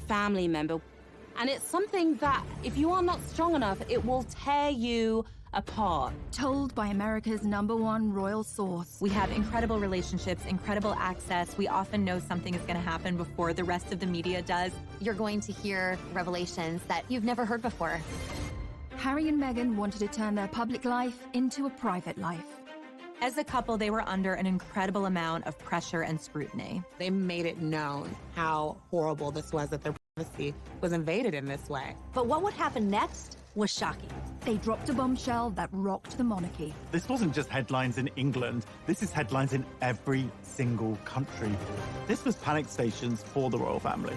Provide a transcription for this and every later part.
family member. And it's something that, if you are not strong enough, it will tear you apart. Told by America's #1 royal source. We have incredible relationships, incredible access. We often know something is going to happen before the rest of the media does. You're going to hear revelations that you've never heard before. Harry and Meghan wanted to turn their public life into a private life. As a couple, they were under an incredible amount of pressure and scrutiny. They made it known how horrible this was, that their privacy was invaded in this way. But what would happen next was shocking. They dropped a bombshell that rocked the monarchy. This wasn't just headlines in England. This is headlines in every single country. This was panic stations for the royal family.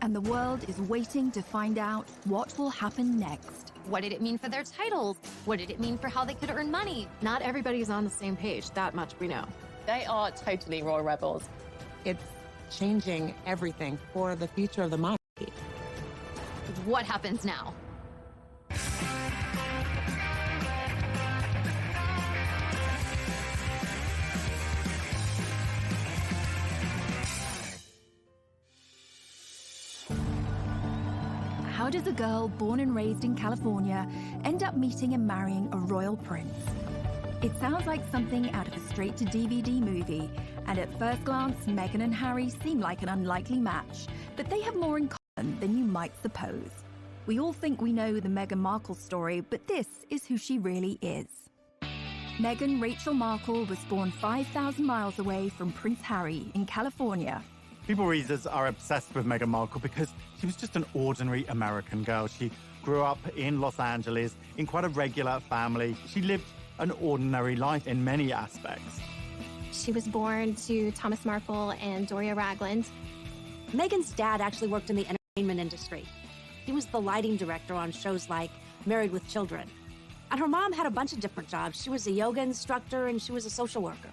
And the world is waiting to find out what will happen next. What did it mean for their titles? What did it mean for how they could earn money? Not everybody's on the same page, that much we know. They are totally royal rebels. It's changing everything for the future of the monarchy. What happens now? How does a girl born and raised in California end up meeting and marrying a royal prince? It sounds like something out of a straight-to-DVD movie, and at first glance, Meghan and Harry seem like an unlikely match, but they have more in common than you might suppose. We all think we know the Meghan Markle story, but this is who she really is. Meghan Rachel Markle was born 5,000 miles away from Prince Harry in California. People readers are obsessed with Meghan Markle because she was just an ordinary American girl. She grew up in Los Angeles in quite a regular family. She lived an ordinary life in many aspects. She was born to Thomas Markle and Doria Ragland. Meghan's dad actually worked in the entertainment industry. He was the lighting director on shows like Married with Children. And her mom had a bunch of different jobs. She was a yoga instructor and she was a social worker.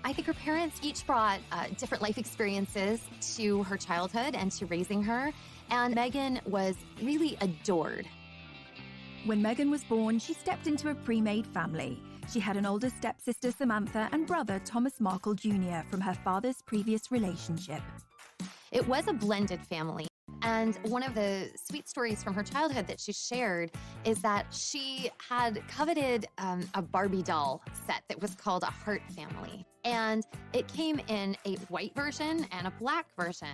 I think her parents each brought different life experiences to her childhood and to raising her, and Meghan was really adored. When Meghan was born, she stepped into a pre-made family. She had an older stepsister, Samantha, and brother, Thomas Markle Jr., from her father's previous relationship. It was a blended family. And one of the sweet stories from her childhood that she shared is that she had coveted a Barbie doll set that was called a Heart Family. And it came in a white version and a black version.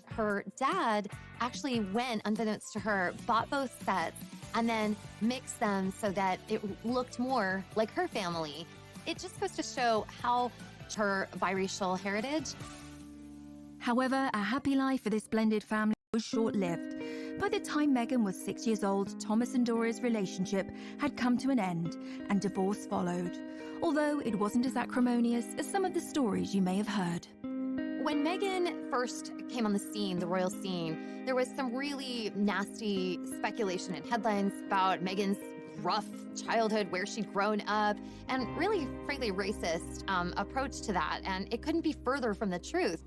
Her dad actually went, unbeknownst to her, bought both sets and then mixed them so that it looked more like her family. It just goes to show how her biracial heritage. However, a happy life for this blended family was short-lived. By the time Meghan was 6 years old, Thomas and Doria's relationship had come to an end, and divorce followed, although it wasn't as acrimonious as some of the stories you may have heard. When Meghan first came on the scene, the royal scene, there was some really nasty speculation and headlines about Meghan's rough childhood, where she'd grown up, and really, frankly, racist approach to that, and it couldn't be further from the truth.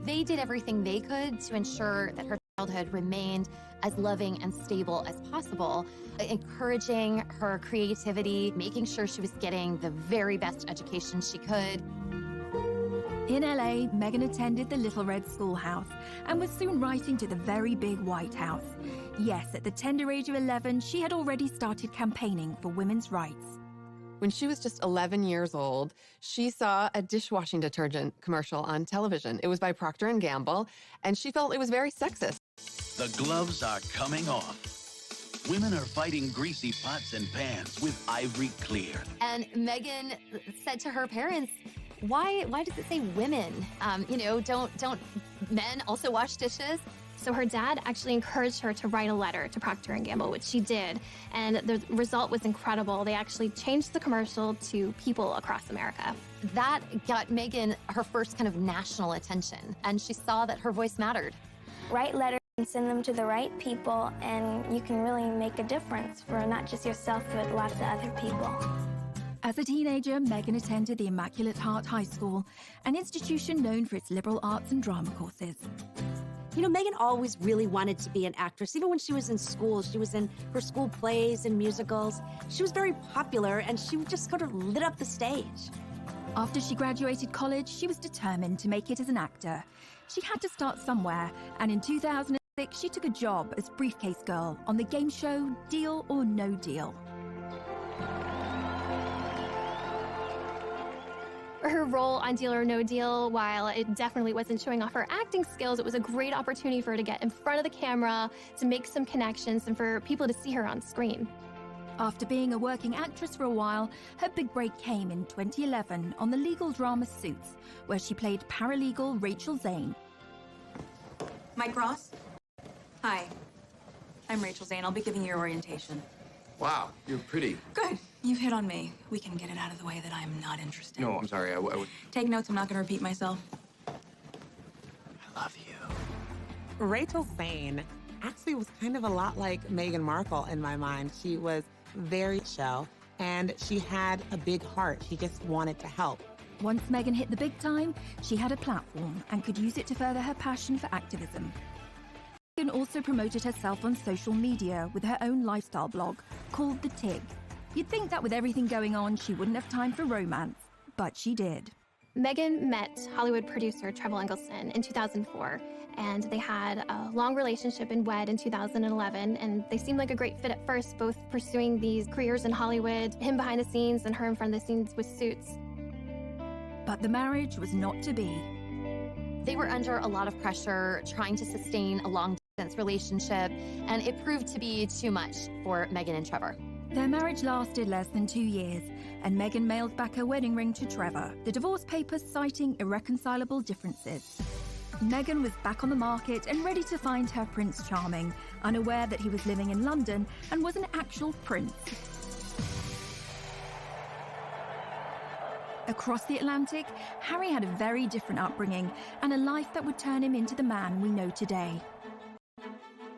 They did everything they could to ensure that her childhood remained as loving and stable as possible, encouraging her creativity, making sure she was getting the very best education she could. In LA, Meghan attended the Little Red Schoolhouse and was soon writing to the very big White House. Yes, at the tender age of 11, she had already started campaigning for women's rights. When she was just 11 years old, she saw a dishwashing detergent commercial on television. It was by Procter & Gamble, and she felt it was very sexist. The gloves are coming off. Women are fighting greasy pots and pans with Ivory Clear. And Meghan said to her parents, why does it say women? Don't men also wash dishes? So her dad actually encouraged her to write a letter to Procter & Gamble, which she did, and the result was incredible. They actually changed the commercial to people across America. That got Meghan her first kind of national attention, and she saw that her voice mattered. Write letters and send them to the right people, and you can really make a difference for not just yourself, but lots of other people. As a teenager, Meghan attended the Immaculate Heart High School, an institution known for its liberal arts and drama courses. You know, Meghan always really wanted to be an actress. Even when she was in school, she was in her school plays and musicals. She was very popular, and she just sort of lit up the stage. After she graduated college, she was determined to make it as an actor. She had to start somewhere, and in 2006 she took a job as briefcase girl on the game show Deal or No Deal. Her role on Deal or No Deal, while it definitely wasn't showing off her acting skills, it was a great opportunity for her to get in front of the camera, to make some connections, and for people to see her on screen. After being a working actress for a while, her big break came in 2011 on the legal drama Suits, where she played paralegal Rachel Zane. Mike Ross? Hi, I'm Rachel Zane. I'll be giving you your orientation. Wow, you're pretty. Good. You've hit on me. We can get it out of the way that I'm not interested. No, I'm sorry. I would... Take notes. I'm not going to repeat myself. I love you. Rachel Zane actually was kind of a lot like Meghan Markle in my mind. She was very chill, and she had a big heart. She just wanted to help. Once Meghan hit the big time, she had a platform and could use it to further her passion for activism. Meghan also promoted herself on social media with her own lifestyle blog called The Tig. You'd think that with everything going on, she wouldn't have time for romance, but she did. Meghan met Hollywood producer Trevor Engelson in 2004, and they had a long relationship and wed in 2011, and they seemed like a great fit at first, both pursuing these careers in Hollywood, him behind the scenes and her in front of the scenes with Suits. But the marriage was not to be. They were under a lot of pressure trying to sustain a long-distance relationship, and it proved to be too much for Meghan and Trevor. Their marriage lasted less than 2 years, and Meghan mailed back her wedding ring to Trevor, the divorce papers citing irreconcilable differences. Meghan was back on the market and ready to find her Prince Charming, unaware that he was living in London and was an actual prince. Across the Atlantic, Harry had a very different upbringing and a life that would turn him into the man we know today.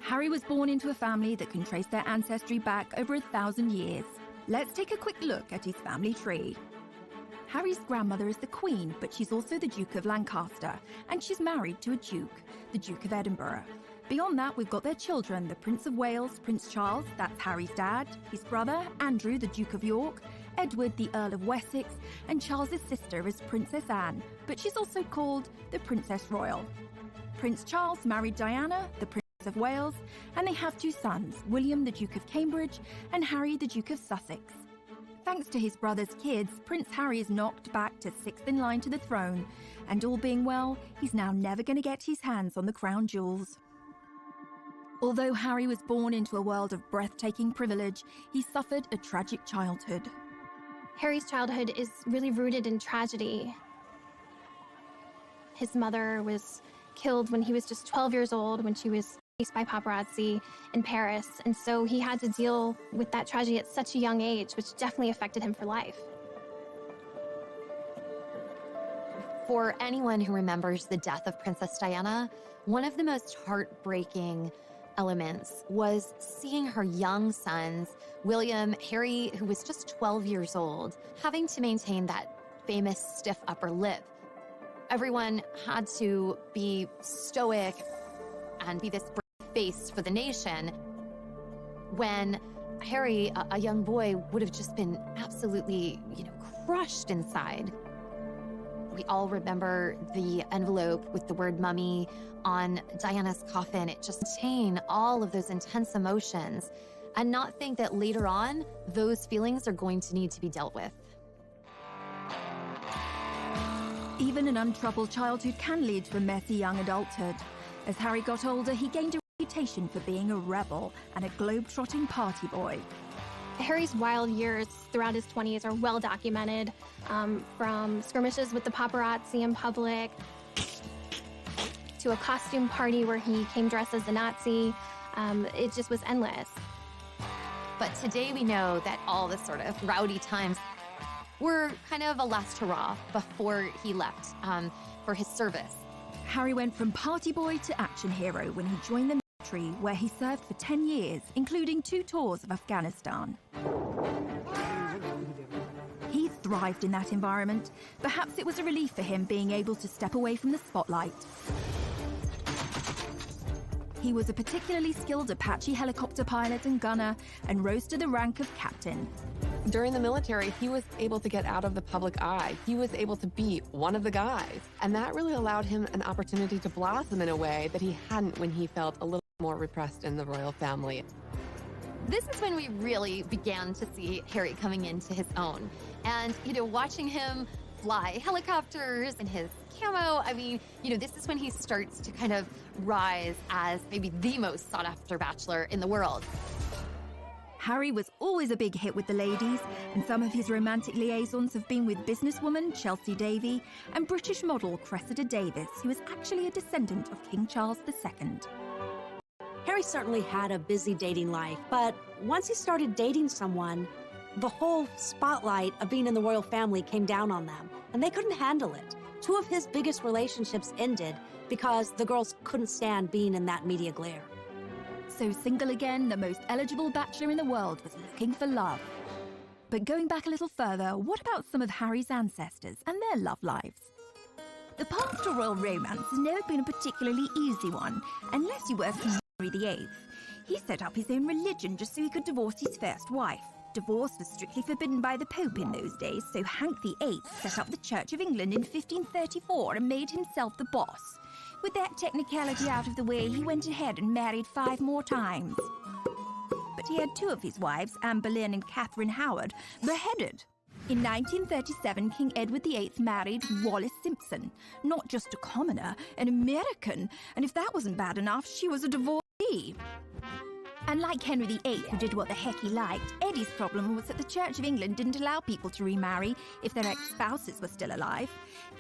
Harry was born into a family that can trace their ancestry back over 1,000 years. Let's take a quick look at his family tree. Harry's grandmother is the Queen, but she's also the Duke of Lancaster, and she's married to a Duke, the Duke of Edinburgh. Beyond that, we've got their children, the Prince of Wales, Prince Charles, that's Harry's dad, his brother, Andrew, the Duke of York, Edward, the Earl of Wessex, and Charles's sister is Princess Anne, but she's also called the Princess Royal. Prince Charles married Diana, the Princess of Wales, and they have 2 sons, William, the Duke of Cambridge, and Harry, the Duke of Sussex. Thanks to his brother's kids, Prince Harry is knocked back to 6th in line to the throne, and all being well, he's now never going to get his hands on the crown jewels. Although Harry was born into a world of breathtaking privilege, he suffered a tragic childhood. Harry's childhood is really rooted in tragedy. His mother was killed when he was just 12 years old, when she was chased by paparazzi in Paris, and so he had to deal with that tragedy at such a young age, which definitely affected him for life. For anyone who remembers the death of Princess Diana, one of the most heartbreaking elements was seeing her young sons, William, Harry, who was just 12 years old, having to maintain that famous stiff upper lip. Everyone had to be stoic and be this brave face for the nation, when Harry, a young boy, would have just been absolutely, crushed inside. We all remember the envelope with the word mummy on Diana's coffin. It just contained all of those intense emotions, and not think that later on, those feelings are going to need to be dealt with. Even an untroubled childhood can lead to a messy young adulthood. As Harry got older, he gained a reputation for being a rebel and a globe-trotting party boy. Harry's wild years throughout his 20s are well documented, from skirmishes with the paparazzi in public, to a costume party where he came dressed as a Nazi. It just was endless. But today we know that all the sort of rowdy times were kind of a last hurrah before he left for his service. Harry went from party boy to action hero when he joined the military, where he served for 10 years, including 2 tours of Afghanistan. He thrived in that environment. Perhaps it was a relief for him being able to step away from the spotlight. He was a particularly skilled Apache helicopter pilot and gunner, and rose to the rank of captain. During the military, he was able to get out of the public eye. He was able to be one of the guys. And that really allowed him an opportunity to blossom in a way that he hadn't when he felt a little more repressed in the royal family. This is when we really began to see Harry coming into his own. And, watching him fly helicopters in his camo, this is when he starts to kind of rise as maybe the most sought-after bachelor in the world. Harry was always a big hit with the ladies, and some of his romantic liaisons have been with businesswoman Chelsea Davy and British model Cressida Davis, who is actually a descendant of King Charles II. Harry certainly had a busy dating life, but once he started dating someone, the whole spotlight of being in the royal family came down on them, and they couldn't handle it. Two of his biggest relationships ended because the girls couldn't stand being in that media glare. So single again, the most eligible bachelor in the world was looking for love. But going back a little further, what about some of Harry's ancestors and their love lives? The path to royal romance has never been a particularly easy one, unless you were King Henry VIII. He set up his own religion just so he could divorce his first wife. Divorce was strictly forbidden by the Pope in those days, so Hank VIII set up the Church of England in 1534 and made himself the boss. With that technicality out of the way, he went ahead and married 5 more times. But he had 2 of his wives, Anne Boleyn and Catherine Howard, beheaded. In 1937, King Edward VIII married Wallis Simpson, not just a commoner, an American, and if that wasn't bad enough, she was a divorcee. And like Henry VIII, who did what the heck he liked, Eddie's problem was that the Church of England didn't allow people to remarry if their ex-spouses were still alive.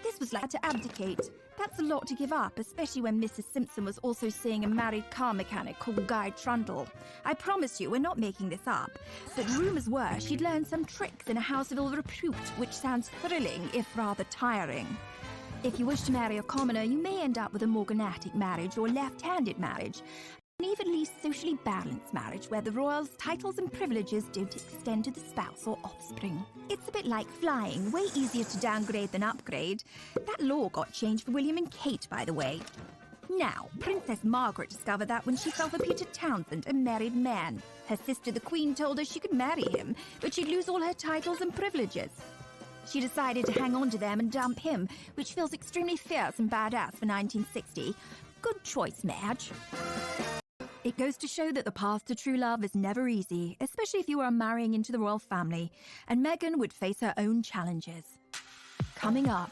This was like to abdicate. That's a lot to give up, especially when Mrs. Simpson was also seeing a married car mechanic called Guy Trundle. I promise you, we're not making this up. But rumours were she'd learned some tricks in a house of ill repute, which sounds thrilling, if rather tiring. If you wish to marry a commoner, you may end up with a morganatic marriage or left-handed marriage. An evenly socially balanced marriage where the royals' titles and privileges don't extend to the spouse or offspring. It's a bit like flying, way easier to downgrade than upgrade. That law got changed for William and Kate, by the way. Now, Princess Margaret discovered that when she fell for Peter Townsend, a married man. Her sister, the Queen, told her she could marry him, but she'd lose all her titles and privileges. She decided to hang on to them and dump him, which feels extremely fierce and badass for 1960. Good choice, Madge. It goes to show that the path to true love is never easy, especially if you are marrying into the royal family, and Meghan would face her own challenges. Coming up.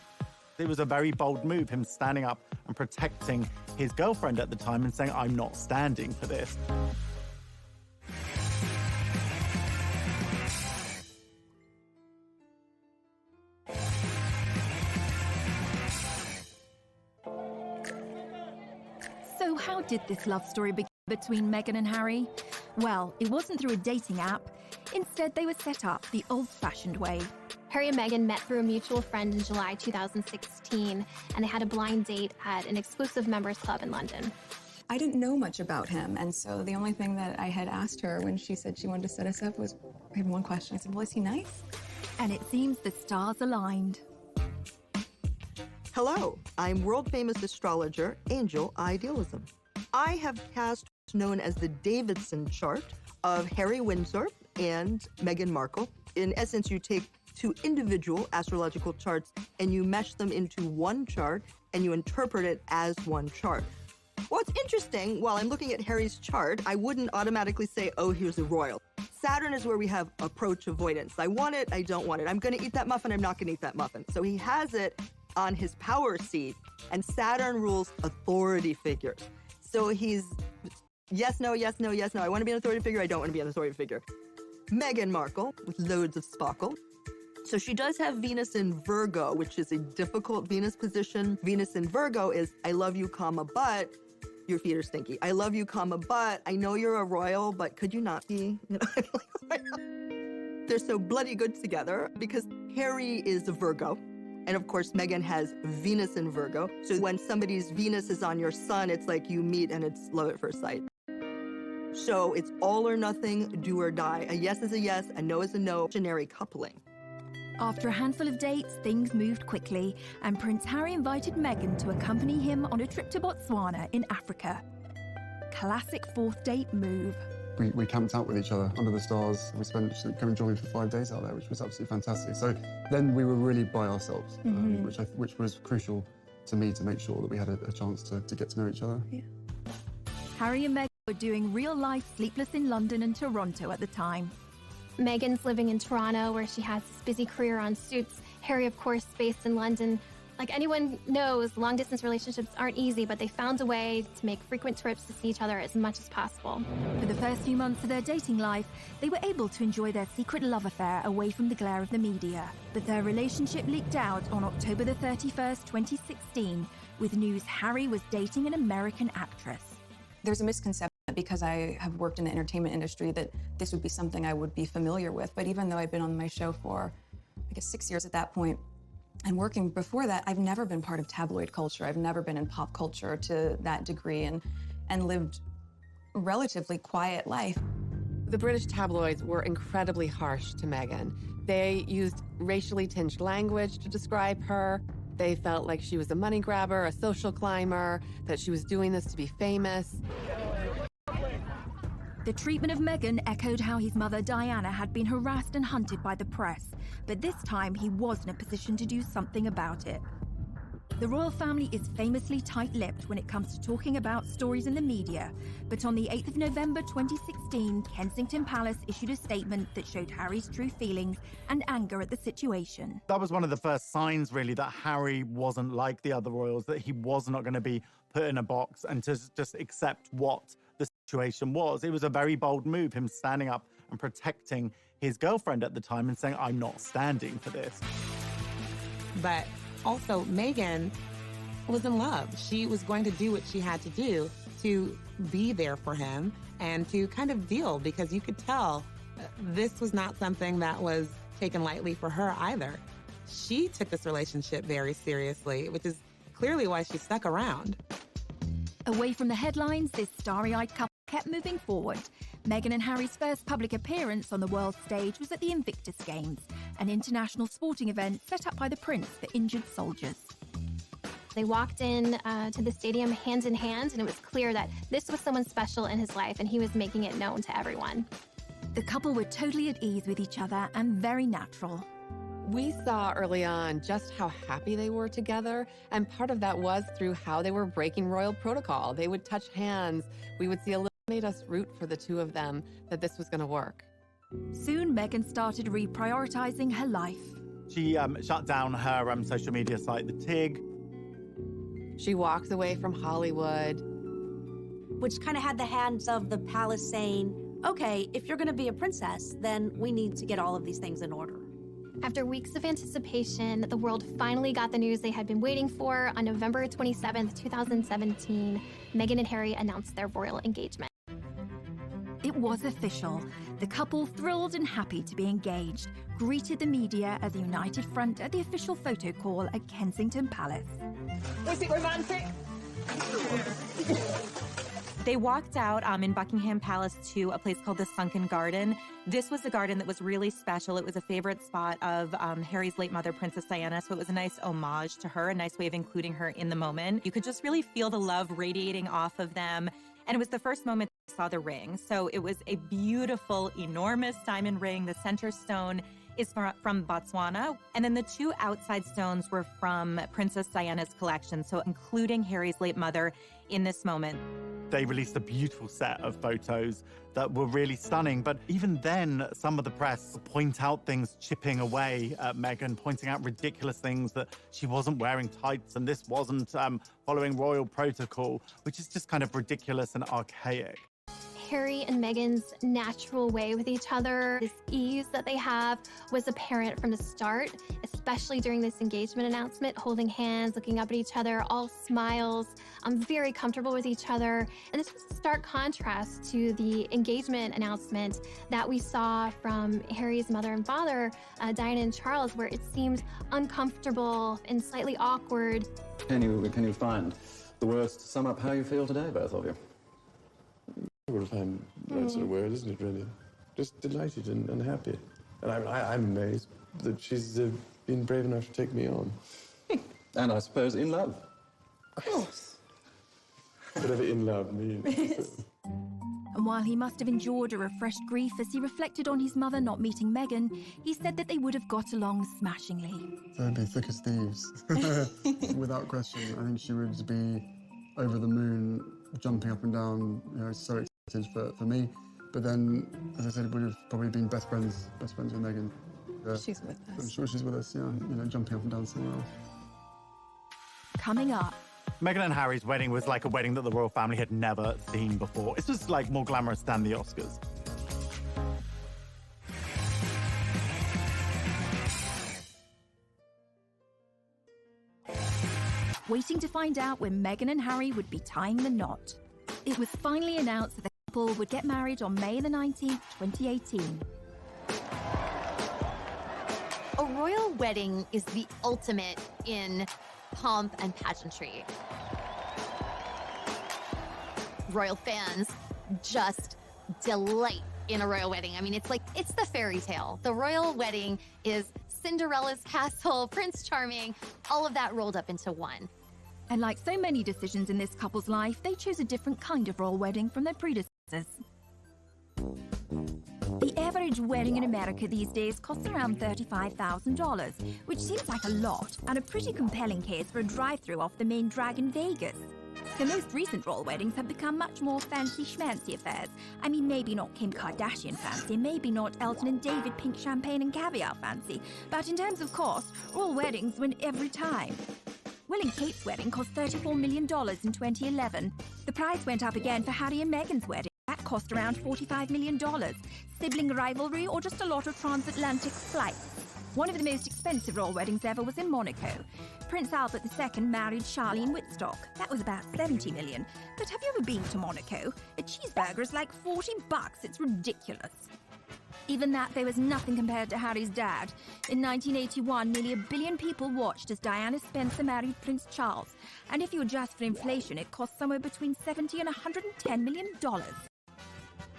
It was a very bold move, him standing up and protecting his girlfriend at the time and saying, I'm not standing for this. So how did this love story begin between Meghan and Harry? Well, it wasn't through a dating app. Instead, they were set up the old-fashioned way. Harry and Meghan met through a mutual friend in July 2016, and they had a blind date at an exclusive members club in London. I didn't know much about him, and so the only thing that I had asked her when she said she wanted to set us up was, I had one question. I said, well, is he nice? And it seems the stars aligned. Hello, I'm world-famous astrologer Angel Idealism. I have cast what's known as the Davidson chart of Harry Windsor and Meghan Markle. In essence, you take 2 individual astrological charts and you mesh them into one chart and you interpret it as one chart. What's interesting, while I'm looking at Harry's chart, I wouldn't automatically say, oh, here's a royal. Saturn is where we have approach avoidance. I want it, I don't want it. I'm gonna eat that muffin, I'm not gonna eat that muffin. So he has it on his power seat, and Saturn rules authority figures. So he's yes, no, yes, no, yes, no. I want to be an authority figure, I don't want to be an authority figure. Meghan Markle, with loads of sparkle. So she does have Venus in Virgo, which is a difficult Venus position. Venus in Virgo is, I love you, comma, but your feet are stinky. I love you, comma, but I know you're a royal, but could you not be? They're so bloody good together because Harry is a Virgo. And of course, Meghan has Venus in Virgo. So when somebody's Venus is on your sun, it's like you meet and it's love at first sight. So it's all or nothing, do or die. A yes is a yes, a no is a no, generic coupling. After a handful of dates, things moved quickly, and Prince Harry invited Meghan to accompany him on a trip to Botswana in Africa. Classic 4th date move. We camped out with each other under the stars. We spent going jogging for 5 days out there, which was absolutely fantastic. So then we were really by ourselves, which was crucial to me to make sure that we had a chance to get to know each other. Yeah. Harry and Meghan were doing real-life Sleepless in London and Toronto at the time. Meghan's living in Toronto, where she has this busy career on Suits. Harry, of course, based in London. Like anyone knows, long-distance relationships aren't easy, but they found a way to make frequent trips to see each other as much as possible. For the first few months of their dating life, they were able to enjoy their secret love affair away from the glare of the media. But their relationship leaked out on October the 31st, 2016, with news Harry was dating an American actress. There's a misconception that because I have worked in the entertainment industry that this would be something I would be familiar with. But even though I've been on my show for, I guess, 6 years at that point, and working before that, I've never been part of tabloid culture. I've never been in pop culture to that degree and lived a relatively quiet life. The British tabloids were incredibly harsh to Meghan. They used racially tinged language to describe her. They felt like she was a money grabber, a social climber, that she was doing this to be famous. The treatment of Meghan echoed how his mother Diana had been harassed and hunted by the press, but this time he was in a position to do something about it. The royal family is famously tight-lipped when it comes to talking about stories in the media, but on the 8th of November 2016, Kensington Palace issued a statement that showed Harry's true feelings and anger at the situation. That was one of the first signs, really, that Harry wasn't like the other royals, that he was not going to be put in a box and to just accept what the situation was. It was a very bold move, him standing up and protecting his girlfriend at the time and saying, I'm not standing for this. But also, Meghan was in love. She was going to do what she had to do to be there for him and to kind of deal, because you could tell this was not something that was taken lightly for her either. She took this relationship very seriously, which is clearly why she stuck around. Away from the headlines, this starry-eyed couple kept moving forward. Meghan and Harry's first public appearance on the world stage was at the Invictus Games, an international sporting event set up by the Prince for injured soldiers. They walked in to the stadium hand in hand, and it was clear that this was someone special in his life, and he was making it known to everyone. The couple were totally at ease with each other and very natural. We saw early on just how happy they were together, and part of that was through how they were breaking royal protocol. They would touch hands. We would see a little, made us root for the two of them, that this was going to work. Soon, Meghan started reprioritizing her life. She shut down her social media site, The Tig. She walked away from Hollywood. Which kind of had the hands of the palace saying, okay, if you're going to be a princess, then we need to get all of these things in order. After weeks of anticipation, the world finally got the news they had been waiting for. On November 27th, 2017, Meghan and Harry announced their royal engagement. It was official. The couple, thrilled and happy to be engaged, greeted the media as a united front at the official photo call at Kensington Palace. Was it romantic? They walked out in Buckingham Palace to a place called the Sunken Garden. This was a garden that was really special. It was a favorite spot of Harry's late mother, Princess Diana, so it was a nice homage to her, a nice way of including her in the moment. You could just really feel the love radiating off of them. And it was the first moment they saw the ring. So it was a beautiful, enormous diamond ring. The center stone is from Botswana. And then the two outside stones were from Princess Diana's collection, so including Harry's late mother in this moment. They released a beautiful set of photos that were really stunning. But even then, some of the press point out things chipping away at Meghan, pointing out ridiculous things, that she wasn't wearing tights and this wasn't following royal protocol, which is just kind of ridiculous and archaic. Harry and Meghan's natural way with each other, this ease that they have, was apparent from the start, especially during this engagement announcement, holding hands, looking up at each other, all smiles, very comfortable with each other. And this was a stark contrast to the engagement announcement that we saw from Harry's mother and father, Diana and Charles, where it seemed uncomfortable and slightly awkward. Can you find the words to sum up how you feel today, both of you? Well, I'm that sort of word, isn't it, really? Just delighted and happy. And I'm amazed that she's been brave enough to take me on. And I suppose in love. Of course. Whatever in love means. And And while he must have endured a refreshed grief as he reflected on his mother not meeting Meghan, he said that they would have got along smashingly. They'd be thick as thieves, without question. I think she would be over the moon, jumping up and down, you know, so excited for me. But then, as I said, we would have probably been best friends with Meghan. She's with us. I'm sure she's with us, yeah, you know, jumping up and down somewhere else. Coming up. Meghan and Harry's wedding was like a wedding that the royal family had never seen before. It's just like more glamorous than the Oscars. Waiting to find out when Meghan and Harry would be tying the knot. It was finally announced that the couple would get married on May the 19th, 2018. A royal wedding is the ultimate in pomp and pageantry. Royal fans just delight in a royal wedding. I mean, it's the fairy tale. The royal wedding is Cinderella's castle, Prince Charming, all of that rolled up into one. And like so many decisions in this couple's life, they chose a different kind of royal wedding from their predecessors. The average wedding in America these days costs around $35,000, which seems like a lot, and a pretty compelling case for a drive-through off the main drag in Vegas. The most recent royal weddings have become much more fancy-schmancy affairs. I mean, maybe not Kim Kardashian fancy, maybe not Elton and David pink champagne and caviar fancy, but in terms of cost, royal weddings win every time. Will and Kate's wedding cost $34 million in 2011. The price went up again for Harry and Meghan's wedding. That cost around $45 million. Sibling rivalry or just a lot of transatlantic flights? One of the most expensive royal weddings ever was in Monaco. Prince Albert II married Charlene Whitstock. That was about $70 million. But have you ever been to Monaco? A cheeseburger is like $40. It's ridiculous. Even that, there was nothing compared to Harry's dad. In 1981, nearly 1 billion people watched as Diana Spencer married Prince Charles. And if you adjust for inflation, it cost somewhere between $70 and $110 million.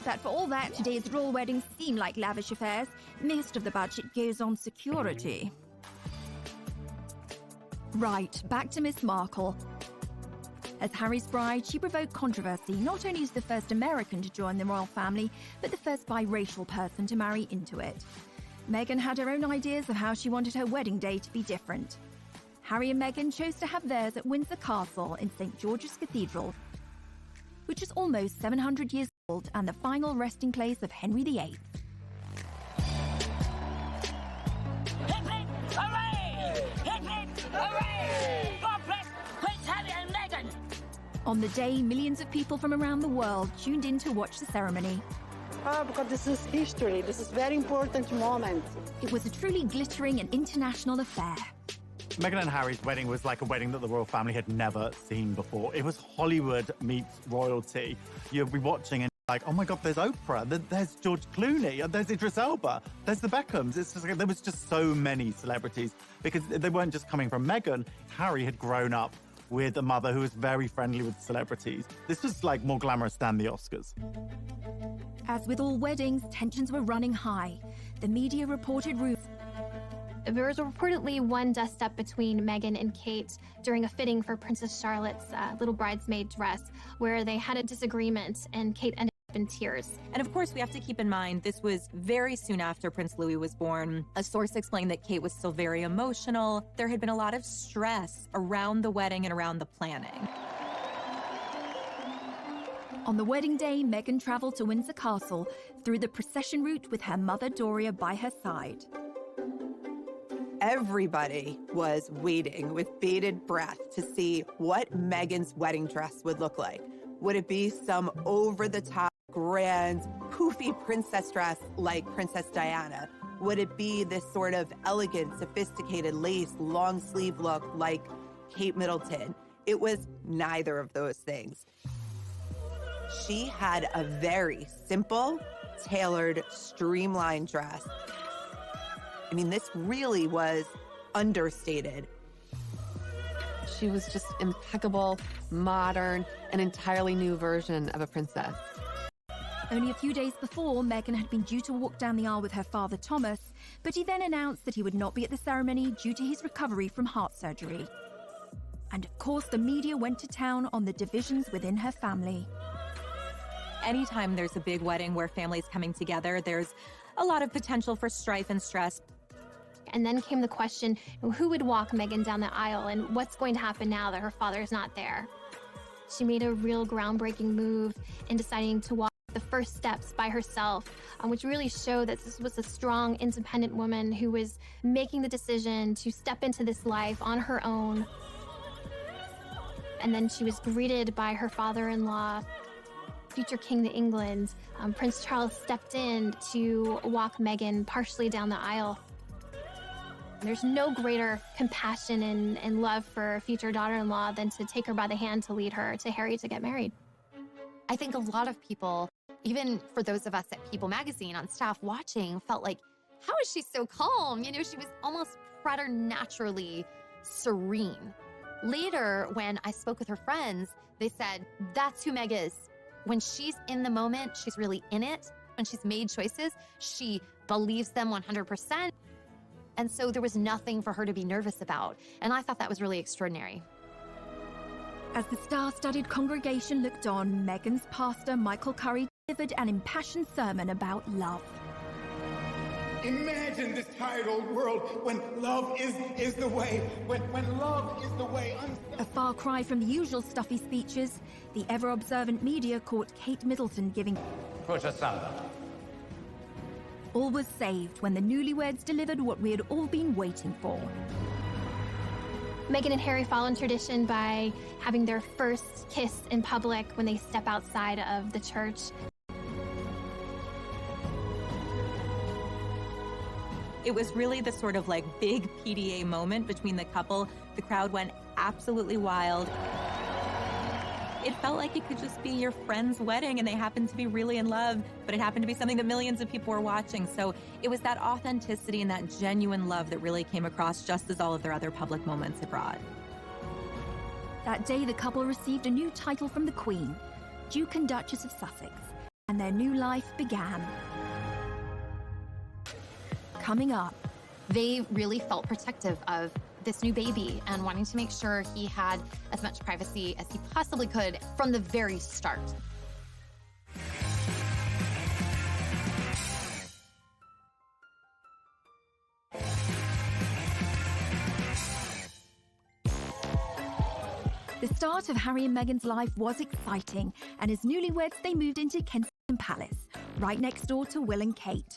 But for all that, today's royal weddings seem like lavish affairs. Most of the budget goes on security. Right, back to Miss Markle. As Harry's bride, she provoked controversy not only as the first American to join the royal family, but the first biracial person to marry into it. Meghan had her own ideas of how she wanted her wedding day to be different. Harry and Meghan chose to have theirs at Windsor Castle in St. George's Cathedral, which is almost 700 years old and the final resting place of Henry VIII. Hooray! Hooray! God bless Prince Harry and Meghan! On the day, millions of people from around the world tuned in to watch the ceremony. Because this is history. This is a very important moment. It was a truly glittering and international affair. Meghan and Harry's wedding was like a wedding that the royal family had never seen before. It was Hollywood meets royalty. You'll be watching and like, oh my God, there's Oprah, there's George Clooney, there's Idris Elba, there's the Beckhams. It's just like, there was just so many celebrities because they weren't just coming from Meghan. Harry had grown up with a mother who was very friendly with celebrities. This was like more glamorous than the Oscars. As with all weddings, tensions were running high. The media reported rumors. There was reportedly one dust-up between Meghan and Kate during a fitting for Princess Charlotte's little bridesmaid dress, where they had a disagreement and Kate ended up in tears. And of course, we have to keep in mind, this was very soon after Prince Louis was born. A source explained that Kate was still very emotional. There had been a lot of stress around the wedding and around the planning. On the wedding day, Meghan traveled to Windsor Castle through the procession route with her mother Doria by her side. Everybody was waiting with bated breath to see what Meghan's wedding dress would look like. Would it be some over-the-top, grand, poofy princess dress like Princess Diana? Would it be this sort of elegant, sophisticated lace, long sleeve look like Kate Middleton? It was neither of those things. She had a very simple, tailored, streamlined dress. I mean, this really was understated. She was just impeccable, modern, an entirely new version of a princess. Only a few days before, Meghan had been due to walk down the aisle with her father, Thomas, but he then announced that he would not be at the ceremony due to his recovery from heart surgery. And of course, the media went to town on the divisions within her family. Anytime there's a big wedding where families coming together, there's a lot of potential for strife and stress. And then came the question, who would walk Meghan down the aisle and what's going to happen now that her father is not there? She made a real groundbreaking move in deciding to walk the first steps by herself, which really showed that this was a strong, independent woman who was making the decision to step into this life on her own. And then she was greeted by her father-in-law, future King of England. Prince Charles stepped in to walk Meghan partially down the aisle. There's no greater compassion and love for a future daughter-in-law than to take her by the hand to lead her to Harry to get married. I think a lot of people, even for those of us at People Magazine on staff watching, felt like, how is she so calm? You know, she was almost preternaturally serene. Later, when I spoke with her friends, they said, that's who Meg is. When she's in the moment, she's really in it. When she's made choices, she believes them 100%. And so there was nothing for her to be nervous about. And I thought that was really extraordinary. As the star-studded congregation looked on, Meghan's pastor, Michael Curry, delivered an impassioned sermon about love. Imagine this tired old world when love is the way, when love is the way. A far cry from the usual stuffy speeches, the ever-observant media caught Kate Middleton giving Put asunder. All was saved when the newlyweds delivered what we had all been waiting for. Meghan and Harry follow in tradition by having their first kiss in public when they step outside of the church. It was really the sort of like big PDA moment between the couple. The crowd went absolutely wild. It felt like it could just be your friend's wedding and they happened to be really in love, but it happened to be something that millions of people were watching. So it was that authenticity and that genuine love that really came across, just as all of their other public moments abroad. That day, the couple received a new title from the Queen, Duke and Duchess of Sussex, and their new life began. Coming up, They really felt protective of this new baby and wanting to make sure he had as much privacy as he possibly could from the very start. The start of Harry and Meghan's life was exciting, and as newlyweds, they moved into Kensington Palace, right next door to Will and Kate.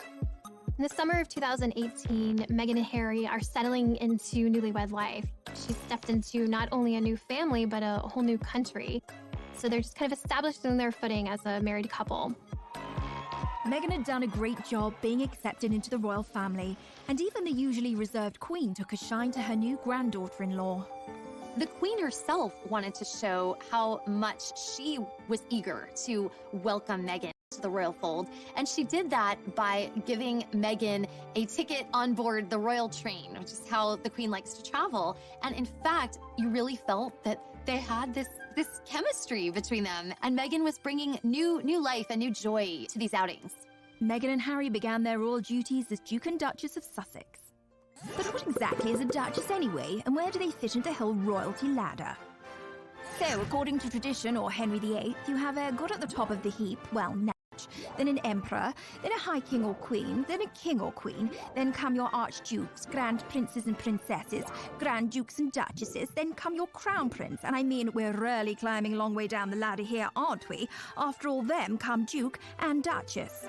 In the summer of 2018, Meghan and Harry are settling into newlywed life. She's stepped into not only a new family, but a whole new country. So they're just kind of establishing their footing as a married couple. Meghan had done a great job being accepted into the royal family, and even the usually reserved Queen took a shine to her new granddaughter-in-law. The Queen herself wanted to show how much she was eager to welcome Meghan to the royal fold, and she did that by giving Meghan a ticket on board the royal train, which is how the Queen likes to travel. And in fact, you really felt that they had this chemistry between them, and Meghan was bringing new life and new joy to these outings. Meghan and Harry began their royal duties as Duke and Duchess of Sussex. But what exactly is a duchess anyway, and where do they fit into the whole royalty ladder? So, according to tradition, or Henry VIII, you have a god at the top of the heap, well, Natch, then an emperor, then a high king or queen, then a king or queen, then come your archdukes, grand princes and princesses, grand dukes and duchesses, then come your crown prince, and I mean, we're really climbing a long way down the ladder here, aren't we? After all them come duke and duchess.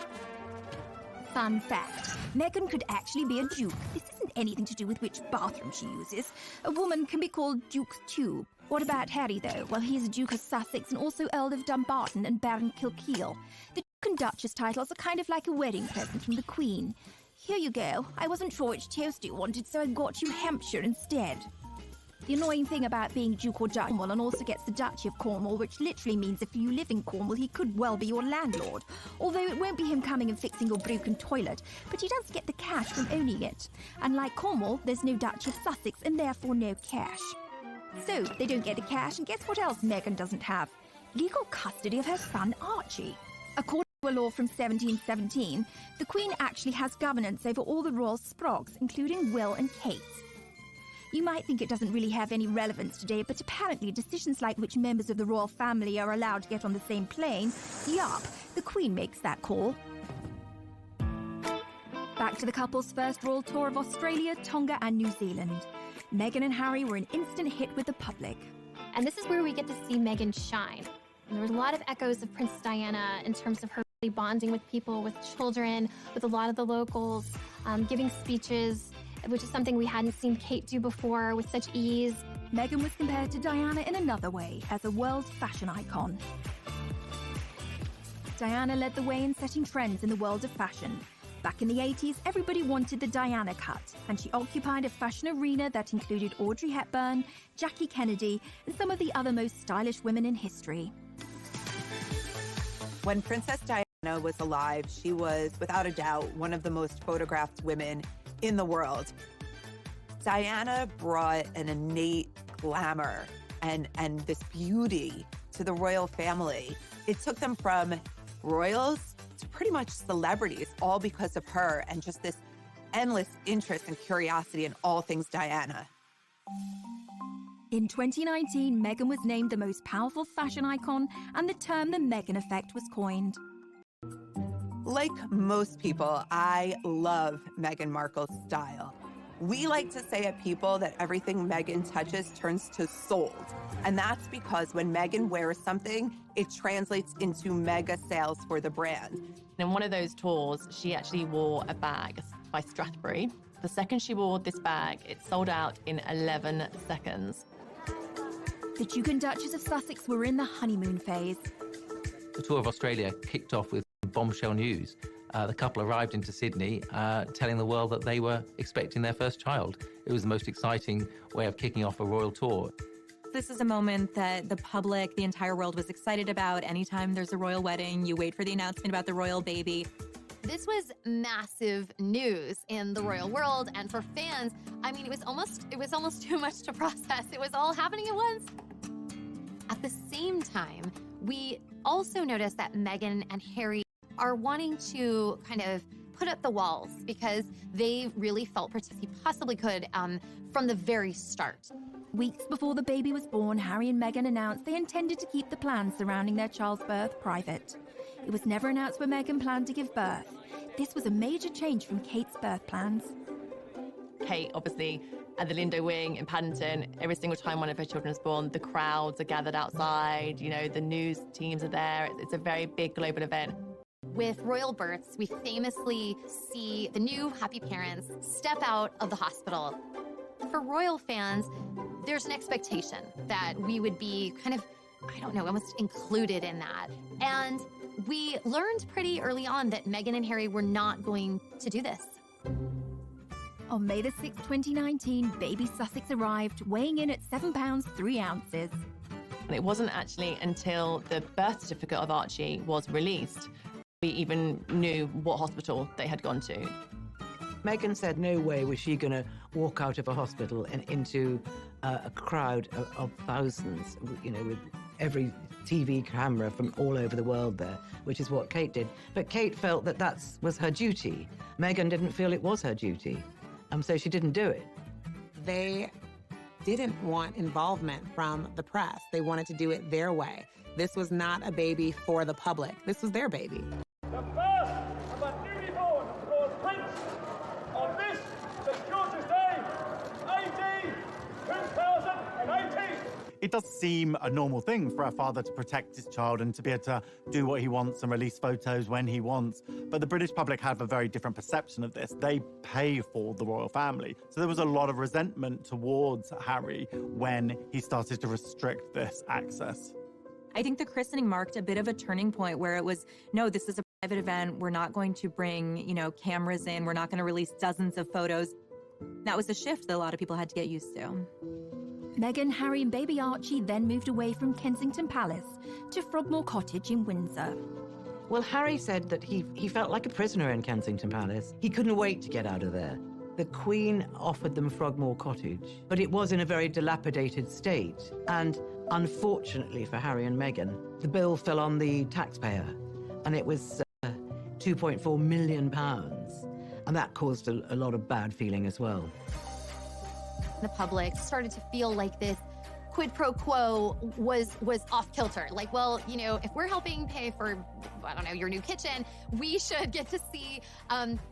Fun fact, Meghan could actually be a duke. This isn't anything to do with which bathroom she uses. A woman can be called Duke's Tube. What about Harry, though? Well, he's a Duke of Sussex and also Earl of Dumbarton and Baron Kilkeel. The Duke and Duchess titles are kind of like a wedding present from the Queen. Here you go. I wasn't sure which toast you wanted, so I got you Hampshire instead. The annoying thing about being Duke or Duchess Cornwall and also gets the Duchy of Cornwall, which literally means if you live in Cornwall, he could well be your landlord. Although it won't be him coming and fixing your broken toilet, but he does get the cash from owning it. Unlike Cornwall, there's no Duchy of Sussex and therefore no cash. So, they don't get the cash, and guess what else Meghan doesn't have? Legal custody of her son Archie. According to a law from 1717, the Queen actually has governance over all the royal sprogs, including Will and Kate. You might think it doesn't really have any relevance today, but apparently decisions like which members of the royal family are allowed to get on the same plane, yup, the Queen makes that call. Back to the couple's first royal tour of Australia, Tonga and New Zealand. Meghan and Harry were an instant hit with the public. And this is where we get to see Meghan shine. And there was a lot of echoes of Princess Diana in terms of her really bonding with people, with children, with a lot of the locals, giving speeches, which is something we hadn't seen Kate do before with such ease. Meghan was compared to Diana in another way, as a world fashion icon. Diana led the way in setting trends in the world of fashion. Back in the 80s, everybody wanted the Diana cut, and she occupied a fashion arena that included Audrey Hepburn, Jackie Kennedy, and some of the other most stylish women in history. When Princess Diana was alive, she was, without a doubt, one of the most photographed women in the world. Diana brought an innate glamour and this beauty to the royal family. It took them from royals to pretty much celebrities, all because of her and just this endless interest and curiosity in all things Diana. In 2019, Meghan was named the most powerful fashion icon, and the term the Meghan effect was coined. Like most people, I love Meghan Markle's style. We like to say at People that everything Meghan touches turns to sold. And that's because when Meghan wears something, it translates into mega sales for the brand. In one of those tours, she actually wore a bag by Strathbury. The second she wore this bag, it sold out in 11 seconds. The Duke and Duchess of Sussex were in the honeymoon phase. The tour of Australia kicked off with bombshell news. The couple arrived into Sydney telling the world that they were expecting their first child. It was the most exciting way of kicking off a royal tour. This is a moment that the public, the entire world was excited about. Anytime there's a royal wedding, you wait for the announcement about the royal baby. This was massive news in the royal world, and for fans, I mean, it was almost too much to process. It was all happening at once. At the same time, we also noticed that Meghan and Harry are wanting to kind of put up the walls because they really felt he possibly could from the very start. Weeks before the baby was born, Harry and Meghan announced they intended to keep the plans surrounding their child's birth private. It was never announced where Meghan planned to give birth. This was a major change from Kate's birth plans. Kate, obviously, at the Lindo Wing in Paddington, every single time one of her children is born, the crowds are gathered outside, you know, the news teams are there. It's a very big global event. With royal births, we famously see the new happy parents step out of the hospital. For royal fans, there's an expectation that we would be kind of, I don't know, almost included in that. And we learned pretty early on that Meghan and Harry were not going to do this. On May the 6th, 2019, baby Sussex arrived, weighing in at 7 pounds 3 ounces. And it wasn't actually until the birth certificate of Archie was released we even knew what hospital they had gone to. Meghan said no way was she going to walk out of a hospital and into a crowd of thousands, you know, with every TV camera from all over the world there, which is what Kate did. But Kate felt that that was her duty. Meghan didn't feel it was her duty, so she didn't do it. They didn't want involvement from the press. They wanted to do it their way. This was not a baby for the public. This was their baby. The first of a newly born Lord Prince on this, the George's Day, AD 2018. It does seem a normal thing for a father to protect his child and to be able to do what he wants and release photos when he wants. But the British public have a very different perception of this. They pay for the royal family. So there was a lot of resentment towards Harry when he started to restrict this access. I think the christening marked a bit of a turning point where it was, no, this is a private event. We're not going to bring, you know, cameras in. We're not going to release dozens of photos. That was a shift that a lot of people had to get used to. Meghan, Harry and baby Archie then moved away from Kensington Palace to Frogmore Cottage in Windsor. Well, Harry said that he felt like a prisoner in Kensington Palace. He couldn't wait to get out of there. The Queen offered them Frogmore Cottage, but it was in a very dilapidated state. And unfortunately for Harry and Meghan, the bill fell on the taxpayer, and it was £2.4 million. And that caused a lot of bad feeling as well. The public started to feel like this quid pro quo was off kilter. Like, well, you know, if we're helping pay for, I don't know, your new kitchen, we should get to see,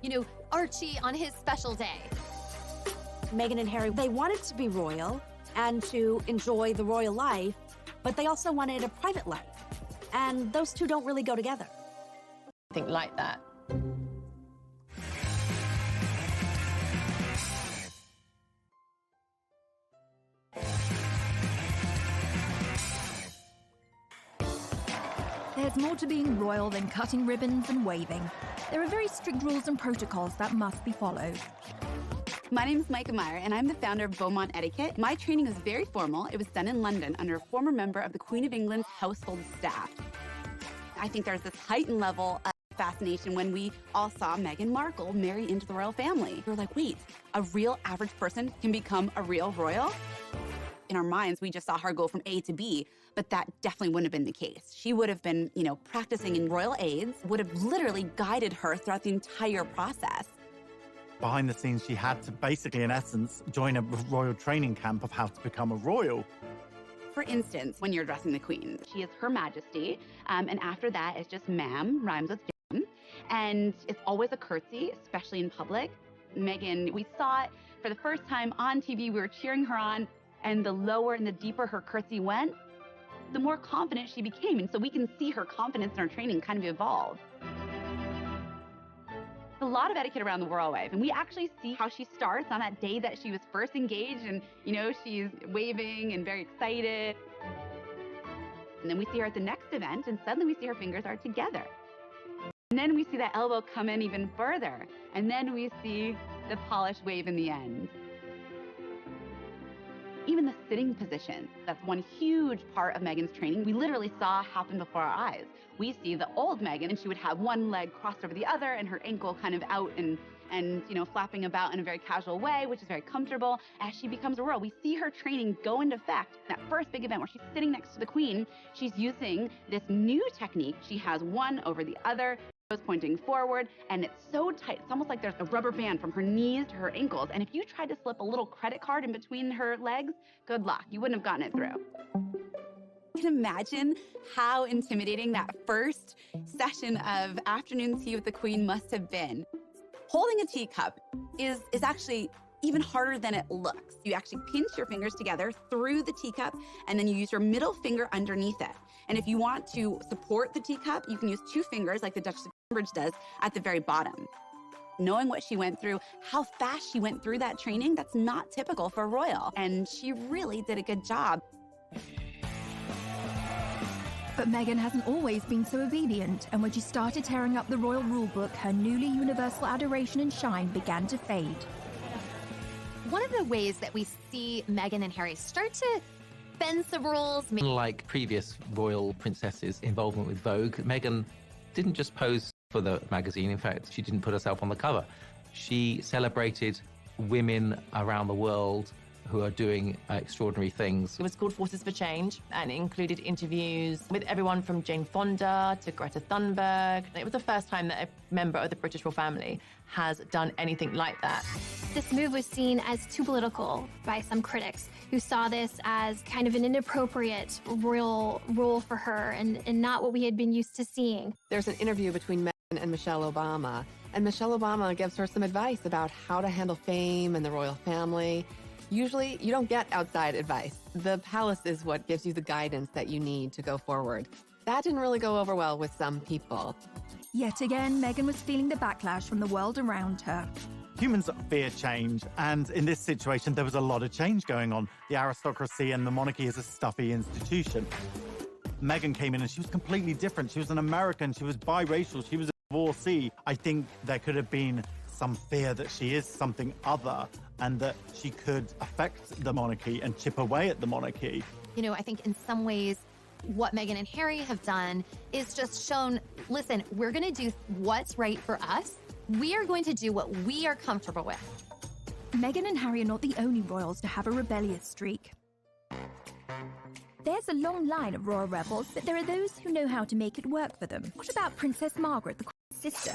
you know, Archie on his special day. Meghan and Harry, they wanted to be royal and to enjoy the royal life, but they also wanted a private life. And those two don't really go together. I think like that. There's more to being royal than cutting ribbons and waving. There are very strict rules and protocols that must be followed. My name is Micah Meyer, and I'm the founder of Beaumont Etiquette. My training is very formal. It was done in London under a former member of the Queen of England's household staff. I think there's this heightened level of fascination when we all saw Meghan Markle marry into the royal family. We're like, wait, a real average person can become a real royal? In our minds, we just saw her go from A to B, but that definitely wouldn't have been the case. She would have been, you know, practicing in royal aids, would have literally guided her throughout the entire process. Behind the scenes, she had to basically, in essence, join a royal training camp of how to become a royal. For instance, when you're addressing the Queen, she is Her Majesty, and after that, it's just ma'am, rhymes with jam, and it's always a curtsy, especially in public. Meghan, we saw it for the first time on TV, we were cheering her on, and the lower and the deeper her curtsy went, the more confident she became, and so we can see her confidence in her training kind of evolve. A lot of etiquette around the royal wave, and we actually see how she starts on that day that she was first engaged, and you know, she's waving and very excited. And then we see her at the next event, and suddenly we see her fingers are together. And then we see that elbow come in even further, and then we see the polished wave in the end. Even the sitting position, that's one huge part of Meghan's training, we literally saw happen before our eyes. We see the old Meghan, and she would have one leg crossed over the other and her ankle kind of out and you know, flapping about in a very casual way, which is very comfortable. As she becomes a royal, we see her training go into effect. That first big event where she's sitting next to the Queen, she's using this new technique. She has one over the other, pointing forward, and it's so tight. It's almost like there's a rubber band from her knees to her ankles. And if you tried to slip a little credit card in between her legs, good luck. You wouldn't have gotten it through. You can imagine how intimidating that first session of afternoon tea with the Queen must have been. Holding a teacup is actually even harder than it looks. You actually pinch your fingers together through the teacup, and then you use your middle finger underneath it. And if you want to support the teacup, you can use two fingers like the Duchess of Cambridge does at the very bottom. Knowing what she went through, how fast she went through that training, that's not typical for a royal. And she really did a good job. But Meghan hasn't always been so obedient, and when she started tearing up the royal rulebook, her newly universal adoration and shine began to fade. One of the ways that we see Meghan and Harry start to bend some rules. Unlike previous royal princesses' involvement with Vogue, Meghan didn't just pose for the magazine. In fact, she didn't put herself on the cover. She celebrated women around the world who are doing extraordinary things. It was called Forces for Change, and it included interviews with everyone from Jane Fonda to Greta Thunberg. It was the first time that a member of the British royal family has done anything like that. This move was seen as too political by some critics, who saw this as kind of an inappropriate royal role for her and not what we had been used to seeing. There's an interview between Meghan and Michelle Obama, and Michelle Obama gives her some advice about how to handle fame and the royal family. Usually, you don't get outside advice. The palace is what gives you the guidance that you need to go forward. That didn't really go over well with some people. Yet again, Meghan was feeling the backlash from the world around her. Humans fear change, and in this situation, there was a lot of change going on. The aristocracy and the monarchy is a stuffy institution. Meghan came in and she was completely different. She was an American, she was biracial, she was a divorcee. I think there could have been some fear that she is something other and that she could affect the monarchy and chip away at the monarchy. You know, I think in some ways, what Meghan and Harry have done is just shown, listen, we're going to do what's right for us. We are going to do what we are comfortable with. Meghan and Harry are not the only royals to have a rebellious streak. There's a long line of royal rebels, but there are those who know how to make it work for them. What about Princess Margaret, the Queen's sister.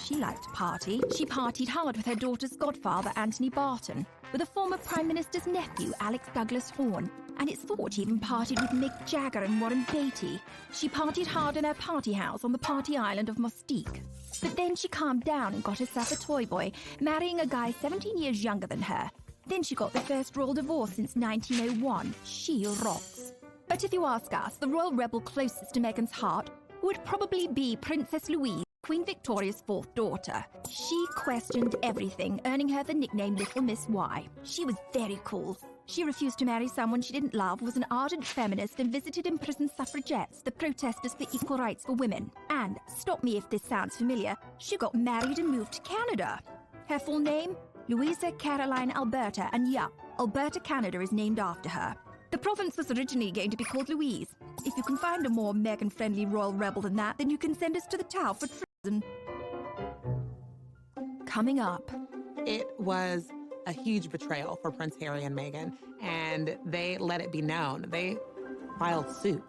She liked to party. She partied hard with her daughter's godfather, Anthony Barton, with a former Prime Minister's nephew, Alex Douglas Horne, and it's thought she even partied with Mick Jagger and Warren Beatty. She partied hard in her party house on the party island of Mustique. But then she calmed down and got herself a toy boy, marrying a guy 17 years younger than her. Then she got the first royal divorce since 1901. She rocks. But if you ask us, the royal rebel closest to Meghan's heart would probably be Princess Louise, Queen Victoria's fourth daughter. She questioned everything, earning her the nickname Little Miss Y. She was very cool. She refused to marry someone she didn't love, was an ardent feminist, and visited imprisoned suffragettes, the protesters for equal rights for women. And, stop me if this sounds familiar, she got married and moved to Canada. Her full name? Louisa Caroline Alberta, and yeah, Alberta, Canada is named after her. The province was originally going to be called Louise. If you can find a more Meghan-friendly royal rebel than that, then you can send us to the Tower for treason. Coming up. It was a huge betrayal for Prince Harry and Meghan, and they let it be known. They filed suit.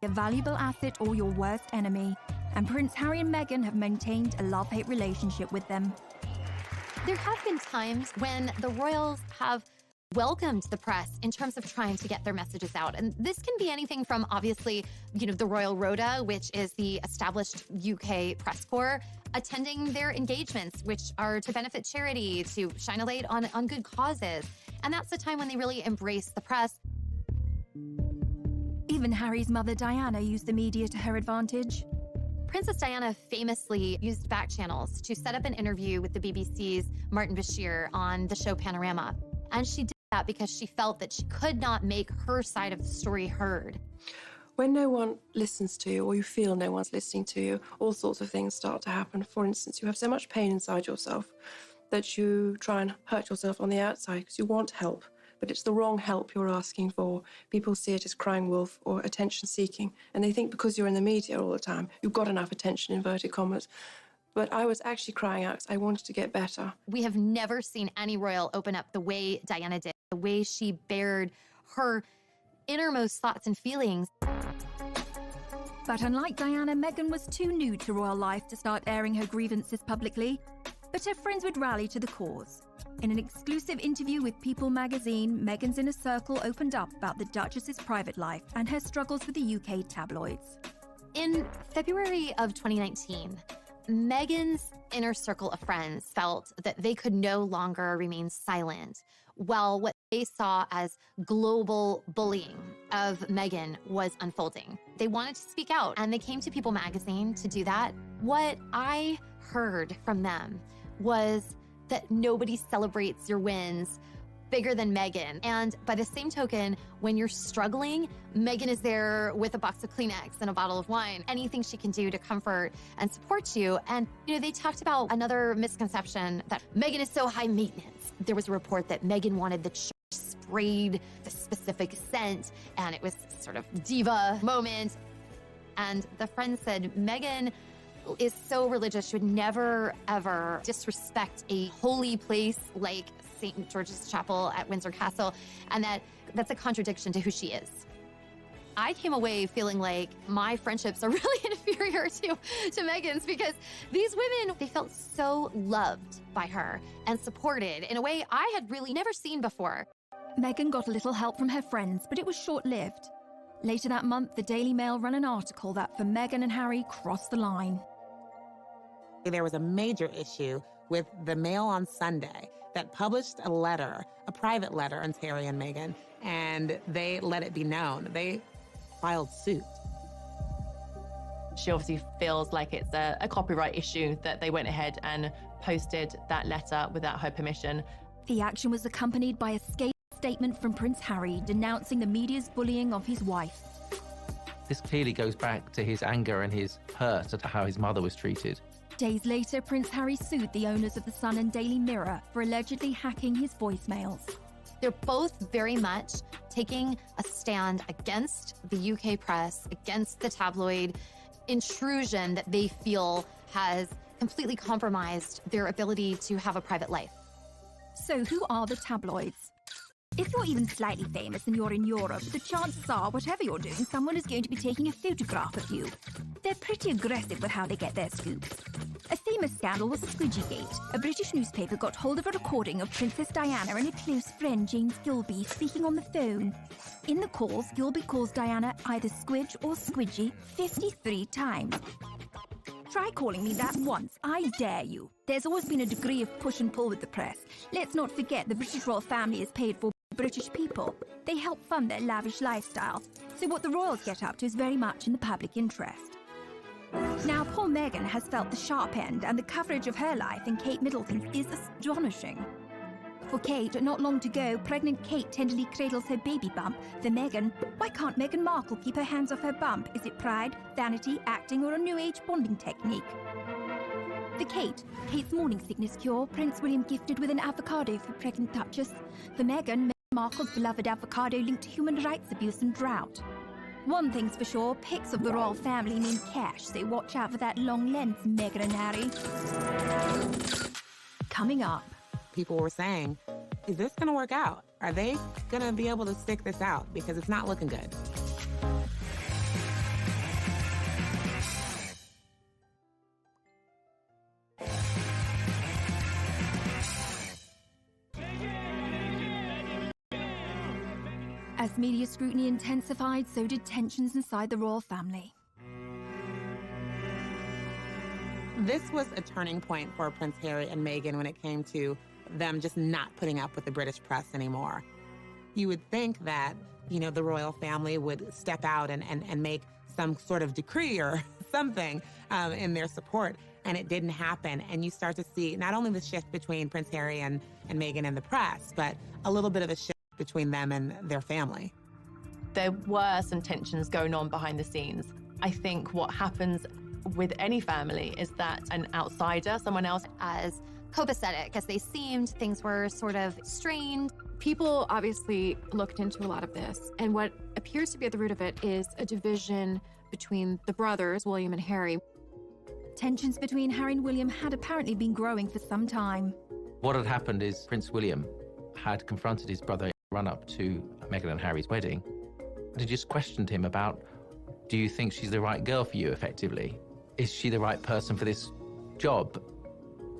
A valuable asset or your worst enemy, and Prince Harry and Meghan have maintained a love-hate relationship with them. There have been times when the royals have welcomed the press in terms of trying to get their messages out. And this can be anything from, obviously, the Royal Rota, which is the established UK press corps, attending their engagements, which are to benefit charity, to shine a light on good causes. And that's the time when they really embrace the press. Even Harry's mother, Diana, used the media to her advantage. Princess Diana famously used back channels to set up an interview with the BBC's Martin Bashir on the show Panorama. And she did that because she felt that she could not make her side of the story heard. When no one listens to you, or you feel no one's listening to you, all sorts of things start to happen. For instance, you have so much pain inside yourself that you try and hurt yourself on the outside because you want help, but it's the wrong help you're asking for. People see it as crying wolf or attention-seeking, and they think because you're in the media all the time, you've got enough attention, inverted commas. But I was actually crying out because I wanted to get better. We have never seen any royal open up the way Diana did, the way she bared her innermost thoughts and feelings. But unlike Diana, Meghan was too new to royal life to start airing her grievances publicly. But her friends would rally to the cause. In an exclusive interview with People magazine, Meghan's inner circle opened up about the Duchess's private life and her struggles with the UK tabloids. In February of 2019, Meghan's inner circle of friends felt that they could no longer remain silent while what they saw as global bullying of Meghan was unfolding. They wanted to speak out, and they came to People magazine to do that. What I heard from them was that nobody celebrates your wins bigger than Meghan. And by the same token, when you're struggling, Meghan is there with a box of Kleenex and a bottle of wine, anything she can do to comfort and support you. And, they talked about another misconception that Meghan is so high maintenance. There was a report that Meghan wanted the church sprayed the specific scent, and it was sort of diva moment. And the friend said, Meghan is so religious, she would never, ever disrespect a holy place like St. George's Chapel at Windsor Castle, and that's a contradiction to who she is. I came away feeling like my friendships are really inferior to Meghan's, because these women, they felt so loved by her and supported in a way I had really never seen before. Meghan got a little help from her friends, but it was short-lived. Later that month, the Daily Mail ran an article that for Meghan and Harry crossed the line. There was a major issue with the Mail on Sunday that published a letter, a private letter on Harry and Meghan, and they let it be known. They filed suit. She obviously feels like it's a copyright issue that they went ahead and posted that letter without her permission. The action was accompanied by a scathing statement from Prince Harry denouncing the media's bullying of his wife. This clearly goes back to his anger and his hurt at how his mother was treated. Days later, Prince Harry sued the owners of The Sun and Daily Mirror for allegedly hacking his voicemails. They're both very much taking a stand against the UK press, against the tabloid intrusion that they feel has completely compromised their ability to have a private life. So who are the tabloids? If you're even slightly famous and you're in Europe, the chances are, whatever you're doing, someone is going to be taking a photograph of you. They're pretty aggressive with how they get their scoops. A famous scandal was Squidgygate. A British newspaper got hold of a recording of Princess Diana and a close friend, James Gilby, speaking on the phone. In the calls, Gilby calls Diana either Squidge or Squidgy 53 times. Try calling me that once, I dare you. There's always been a degree of push and pull with the press. Let's not forget the British royal family is paid for by British people. They help fund their lavish lifestyle. So what the royals get up to is very much in the public interest. Now, poor Meghan has felt the sharp end, and the coverage of her life in Kate Middleton's is astonishing. For Kate, not long to go, pregnant Kate tenderly cradles her baby bump. For Meghan, why can't Meghan Markle keep her hands off her bump? Is it pride, vanity, acting, or a new age bonding technique? For Kate, Kate's morning sickness cure, Prince William gifted with an avocado for pregnant Duchess. For Meghan Markle's beloved avocado linked to human rights abuse and drought. One thing's for sure, pics of the royal family mean cash, so watch out for that long lens, Meghan and Harry. Coming up. People were saying, is this going to work out? Are they going to be able to stick this out? Because it's not looking good. As media scrutiny intensified, so did tensions inside the royal family. This was a turning point for Prince Harry and Meghan when it came to them just not putting up with the British press anymore. You would think that, you know, the royal family would step out and make some sort of decree or something in their support, and it didn't happen. And you start to see not only the shift between Prince Harry and Meghan and the press, but a little bit of a shift between them and their family. There were some tensions going on behind the scenes. I think what happens with any family is that an outsider, someone else, as copacetic as they seemed, things were sort of strained. People obviously looked into a lot of this, and what appears to be at the root of it is a division between the brothers, William and Harry. Tensions between Harry and William had apparently been growing for some time. What had happened is Prince William had confronted his brother in the run-up to Meghan and Harry's wedding, and he just questioned him about, do you think she's the right girl for you, effectively? Is she the right person for this job?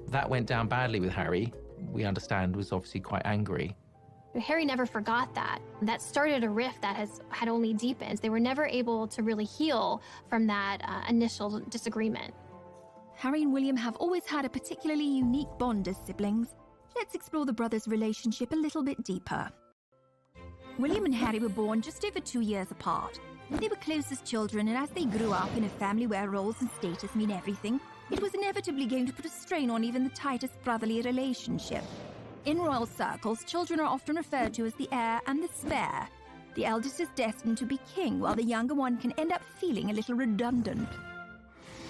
That went down badly with Harry. We understand was obviously quite angry. Harry never forgot that. That started a rift that had only deepened. They were never able to really heal from that initial disagreement. Harry and William have always had a particularly unique bond as siblings. Let's explore the brothers' relationship a little bit deeper. William and Harry were born just over 2 years apart. They were close as children, and as they grew up in a family where roles and status mean everything, it was inevitably going to put a strain on even the tightest brotherly relationship. In royal circles, children are often referred to as the heir and the spare. The eldest is destined to be king, while the younger one can end up feeling a little redundant.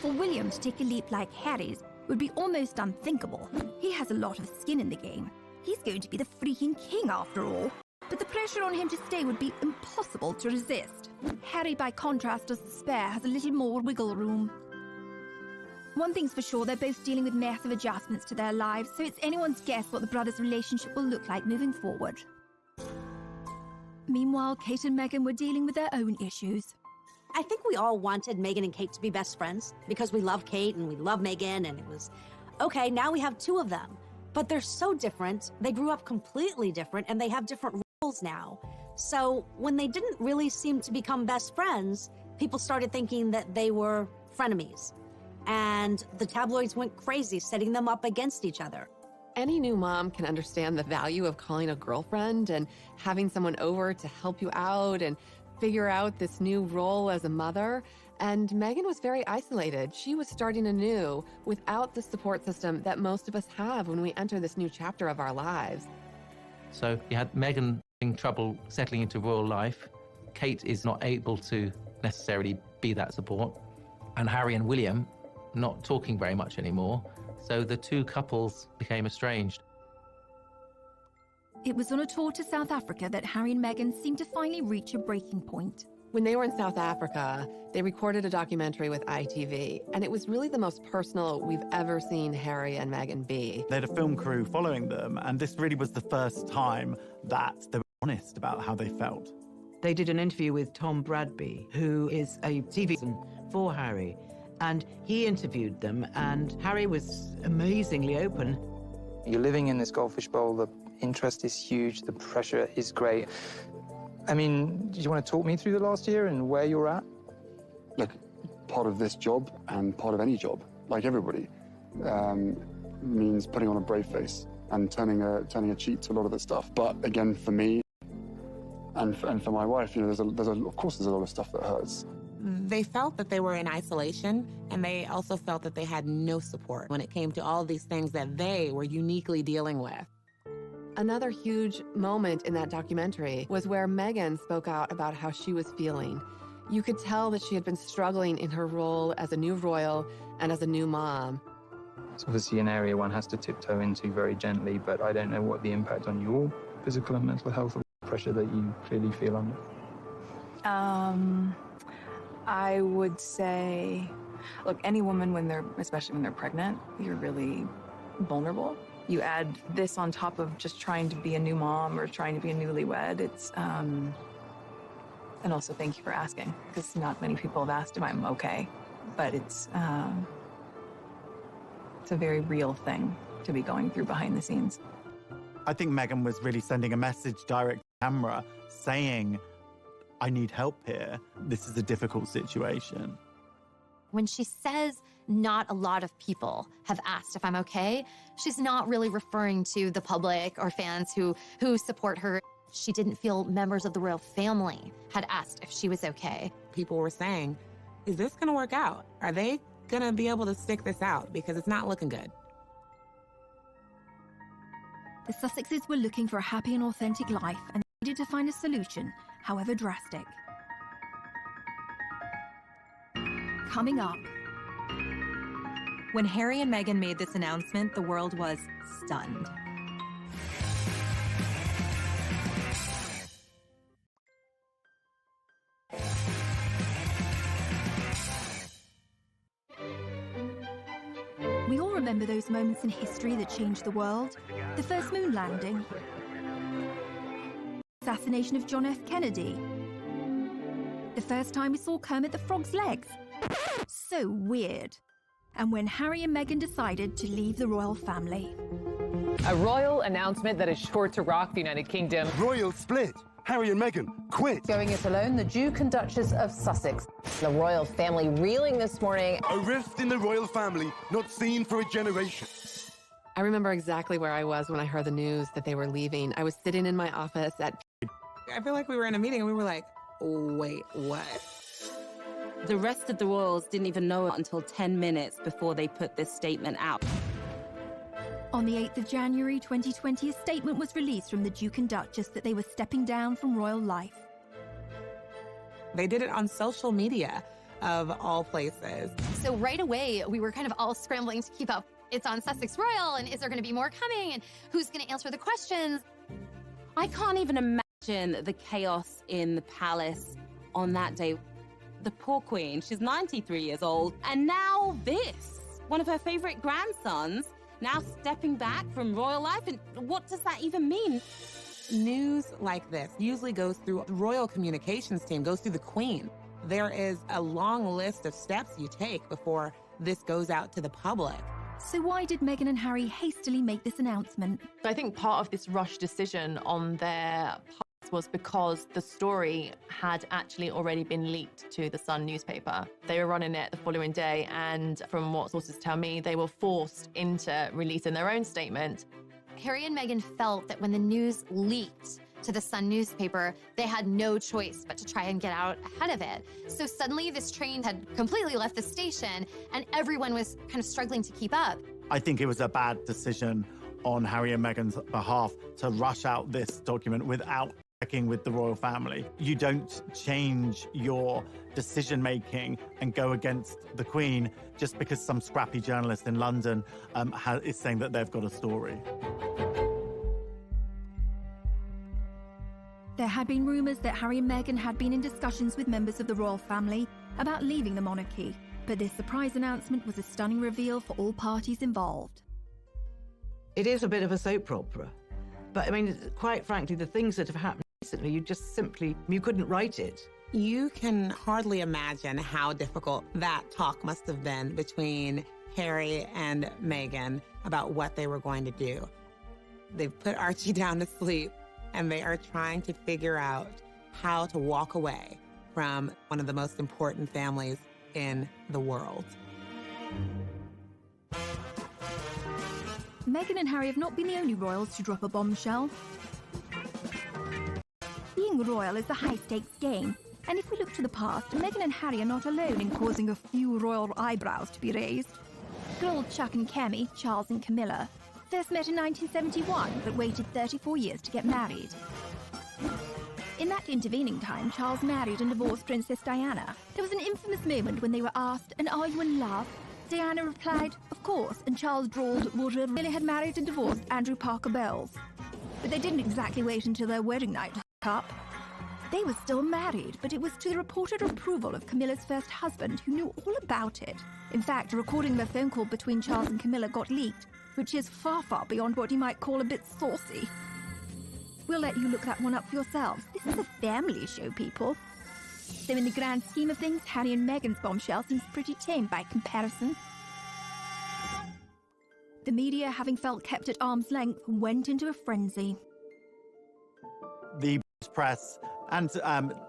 For William to take a leap like Harry's would be almost unthinkable. He has a lot of skin in the game. He's going to be the freaking king after all. But the pressure on him to stay would be impossible to resist. Harry, by contrast, as the spare, has a little more wiggle room. One thing's for sure, they're both dealing with massive adjustments to their lives, so it's anyone's guess what the brothers' relationship will look like moving forward. Meanwhile, Kate and Meghan were dealing with their own issues. I think we all wanted Meghan and Kate to be best friends because we love Kate and we love Meghan, and it was, okay, now we have two of them. But they're so different. They grew up completely different, and they have different roles now. So when they didn't really seem to become best friends, people started thinking that they were frenemies. And the tabloids went crazy, setting them up against each other. Any new mom can understand the value of calling a girlfriend and having someone over to help you out and figure out this new role as a mother. And Meghan was very isolated. She was starting anew without the support system that most of us have when we enter this new chapter of our lives. So you had Meghan having trouble settling into royal life. Kate is not able to necessarily be that support. And Harry and William not talking very much anymore. So the two couples became estranged. It was on a tour to South Africa that Harry and Meghan seemed to finally reach a breaking point. When they were in South Africa, they recorded a documentary with ITV, and it was really the most personal we've ever seen Harry and Meghan be. They had a film crew following them, and this really was the first time that there honest about how they felt. They did an interview with Tom Bradby, who is a TV for Harry, and he interviewed them, and Harry was amazingly open. You're living in this goldfish bowl, the interest is huge, the pressure is great. I mean, do you want to talk me through the last year and where you're at? Look, part of this job and part of any job, like everybody, means putting on a brave face and turning a cheek to a lot of the stuff. But again, for me and for my wife, you know, of course there's a lot of stuff that hurts. They felt that they were in isolation, and they also felt that they had no support when it came to all these things that they were uniquely dealing with. Another huge moment in that documentary was where Meghan spoke out about how she was feeling. You could tell that she had been struggling in her role as a new royal and as a new mom. It's obviously an area one has to tiptoe into very gently, but I don't know what the impact on your physical and mental health or pressure that you clearly feel under. I would say, look, any woman, especially when they're pregnant, you're really vulnerable. You add this on top of just trying to be a new mom or trying to be a newlywed. It's, and also thank you for asking, because not many people have asked if I'm okay, but it's a very real thing to be going through behind the scenes. I think Meghan was really sending a message direct to camera saying, I need help here. This is a difficult situation. When she says not a lot of people have asked if I'm okay, she's not really referring to the public or fans who support her. She didn't feel members of the royal family had asked if she was okay. People were saying, is this going to work out? Are they going to be able to stick this out? Because it's not looking good. The Sussexes were looking for a happy and authentic life and needed to find a solution, however drastic. Coming up. When Harry and Meghan made this announcement, the world was stunned. We all remember those moments in history that changed the world. The first moon landing. Assassination of John F. Kennedy. The first time we saw Kermit the Frog's legs. So weird. And when Harry and Meghan decided to leave the royal family. A royal announcement that is sure to rock the United Kingdom. Royal split. Harry and Meghan quit. Going it alone, the Duke and Duchess of Sussex. The royal family reeling this morning. A rift in the royal family not seen for a generation. I remember exactly where I was when I heard the news that they were leaving. I was sitting in my office at... I feel like we were in a meeting and we were like, wait, what? The rest of the royals didn't even know it until 10 minutes before they put this statement out. On the 8th of January 2020, a statement was released from the Duke and Duchess that they were stepping down from royal life. They did it on social media, of all places. So right away, we were kind of all scrambling to keep up. It's on Sussex Royal, and is there going to be more coming? And who's going to answer the questions? I can't even imagine the chaos in the palace on that day. The poor queen, she's 93 years old, and now this. One of her favorite grandsons now stepping back from royal life, and what does that even mean? News like this usually goes through the royal communications team, goes through the queen. There is a long list of steps you take before this goes out to the public. So why did Meghan and Harry hastily make this announcement? I think part of this rush decision on their part was because the story had actually already been leaked to the Sun newspaper. They were running it the following day, and from what sources tell me, they were forced into releasing their own statement. Harry and Meghan felt that when the news leaked to the Sun newspaper, they had no choice but to try and get out ahead of it. So suddenly this train had completely left the station and everyone was kind of struggling to keep up. I think it was a bad decision on Harry and Meghan's behalf to rush out this document without checking with the royal family. You don't change your decision-making and go against the Queen just because some scrappy journalist in London is saying that they've got a story. There had been rumours that Harry and Meghan had been in discussions with members of the royal family about leaving the monarchy, but this surprise announcement was a stunning reveal for all parties involved. It is a bit of a soap opera, but I mean, quite frankly, the things that have happened recently, you couldn't write it. You can hardly imagine how difficult that talk must have been between Harry and Meghan about what they were going to do. They've put Archie down to sleep, and they are trying to figure out how to walk away from one of the most important families in the world. Meghan and Harry have not been the only royals to drop a bombshell. Being royal is a high-stakes game, and if we look to the past, Meghan and Harry are not alone in causing a few royal eyebrows to be raised. Good old Chuck and Kemi, Charles and Camilla, first met in 1971, but waited 34 years to get married. In that intervening time, Charles married and divorced Princess Diana. There was an infamous moment when they were asked, "And are you in love?" Diana replied, "Of course," and Charles drawled, "Would really had married and divorced Andrew Parker Bowles." But they didn't exactly wait until their wedding night to hook up. They were still married, but it was to the reported approval of Camilla's first husband, who knew all about it. In fact, a recording of a phone call between Charles and Camilla got leaked, which is far, far beyond what you might call a bit saucy. We'll let you look that one up for yourselves. This is a family show, people. So in the grand scheme of things, Harry and Meghan's bombshell seems pretty tame by comparison. The media, having felt kept at arm's length, went into a frenzy. The press and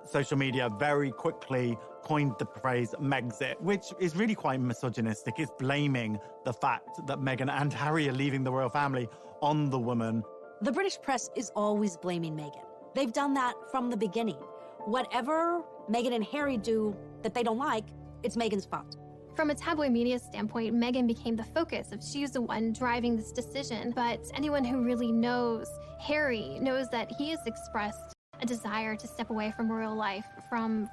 social media very quickly coined the phrase Megxit, which is really quite misogynistic. It's blaming the fact that Meghan and Harry are leaving the royal family on the woman. The British press is always blaming Meghan. They've done that from the beginning. Whatever Meghan and Harry do that they don't like, it's Meghan's fault. From a tabloid media standpoint, Meghan became the focus of she's the one driving this decision. But anyone who really knows Harry knows that he has expressed a desire to step away from royal life from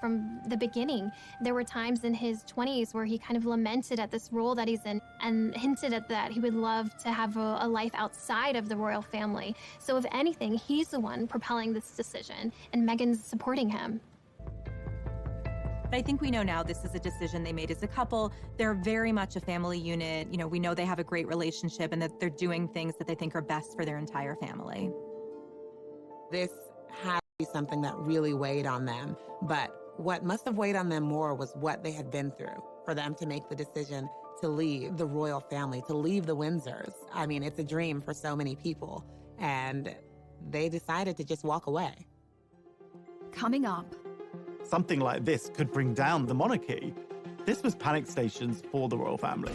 the beginning. There were times in his 20s where he kind of lamented at this role that he's in and hinted at that he would love to have a life outside of the royal family. So if anything, he's the one propelling this decision, and Meghan's supporting him. But I think we know now this is a decision they made as a couple. They're very much a family unit. You know, we know they have a great relationship and that they're doing things that they think are best for their entire family. This had to be something that really weighed on them. But what must have weighed on them more was what they had been through for them to make the decision to leave the royal family, to leave the Windsors. I mean, it's a dream for so many people. And they decided to just walk away. Coming up. Something like this could bring down the monarchy. This was panic stations for the royal family.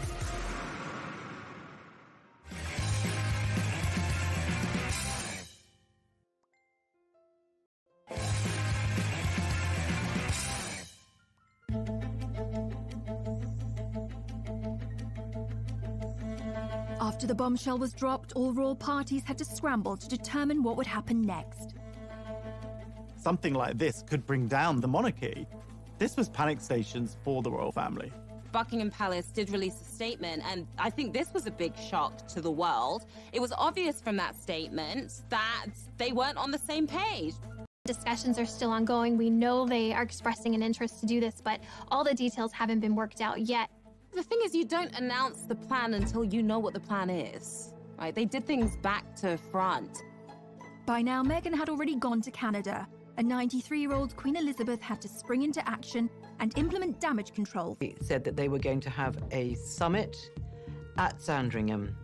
After the bombshell was dropped, all royal parties had to scramble to determine what would happen next. Something like this could bring down the monarchy. This was panic stations for the royal family. Buckingham Palace did release a statement, and I think this was a big shock to the world. It was obvious from that statement that they weren't on the same page. Discussions are still ongoing. We know they are expressing an interest to do this, but all the details haven't been worked out yet. The thing is, you don't announce the plan until you know what the plan is, right? They did things back to front. By now, Meghan had already gone to Canada. A 93-year-old Queen Elizabeth had to spring into action and implement damage control. He said that they were going to have a summit at Sandringham.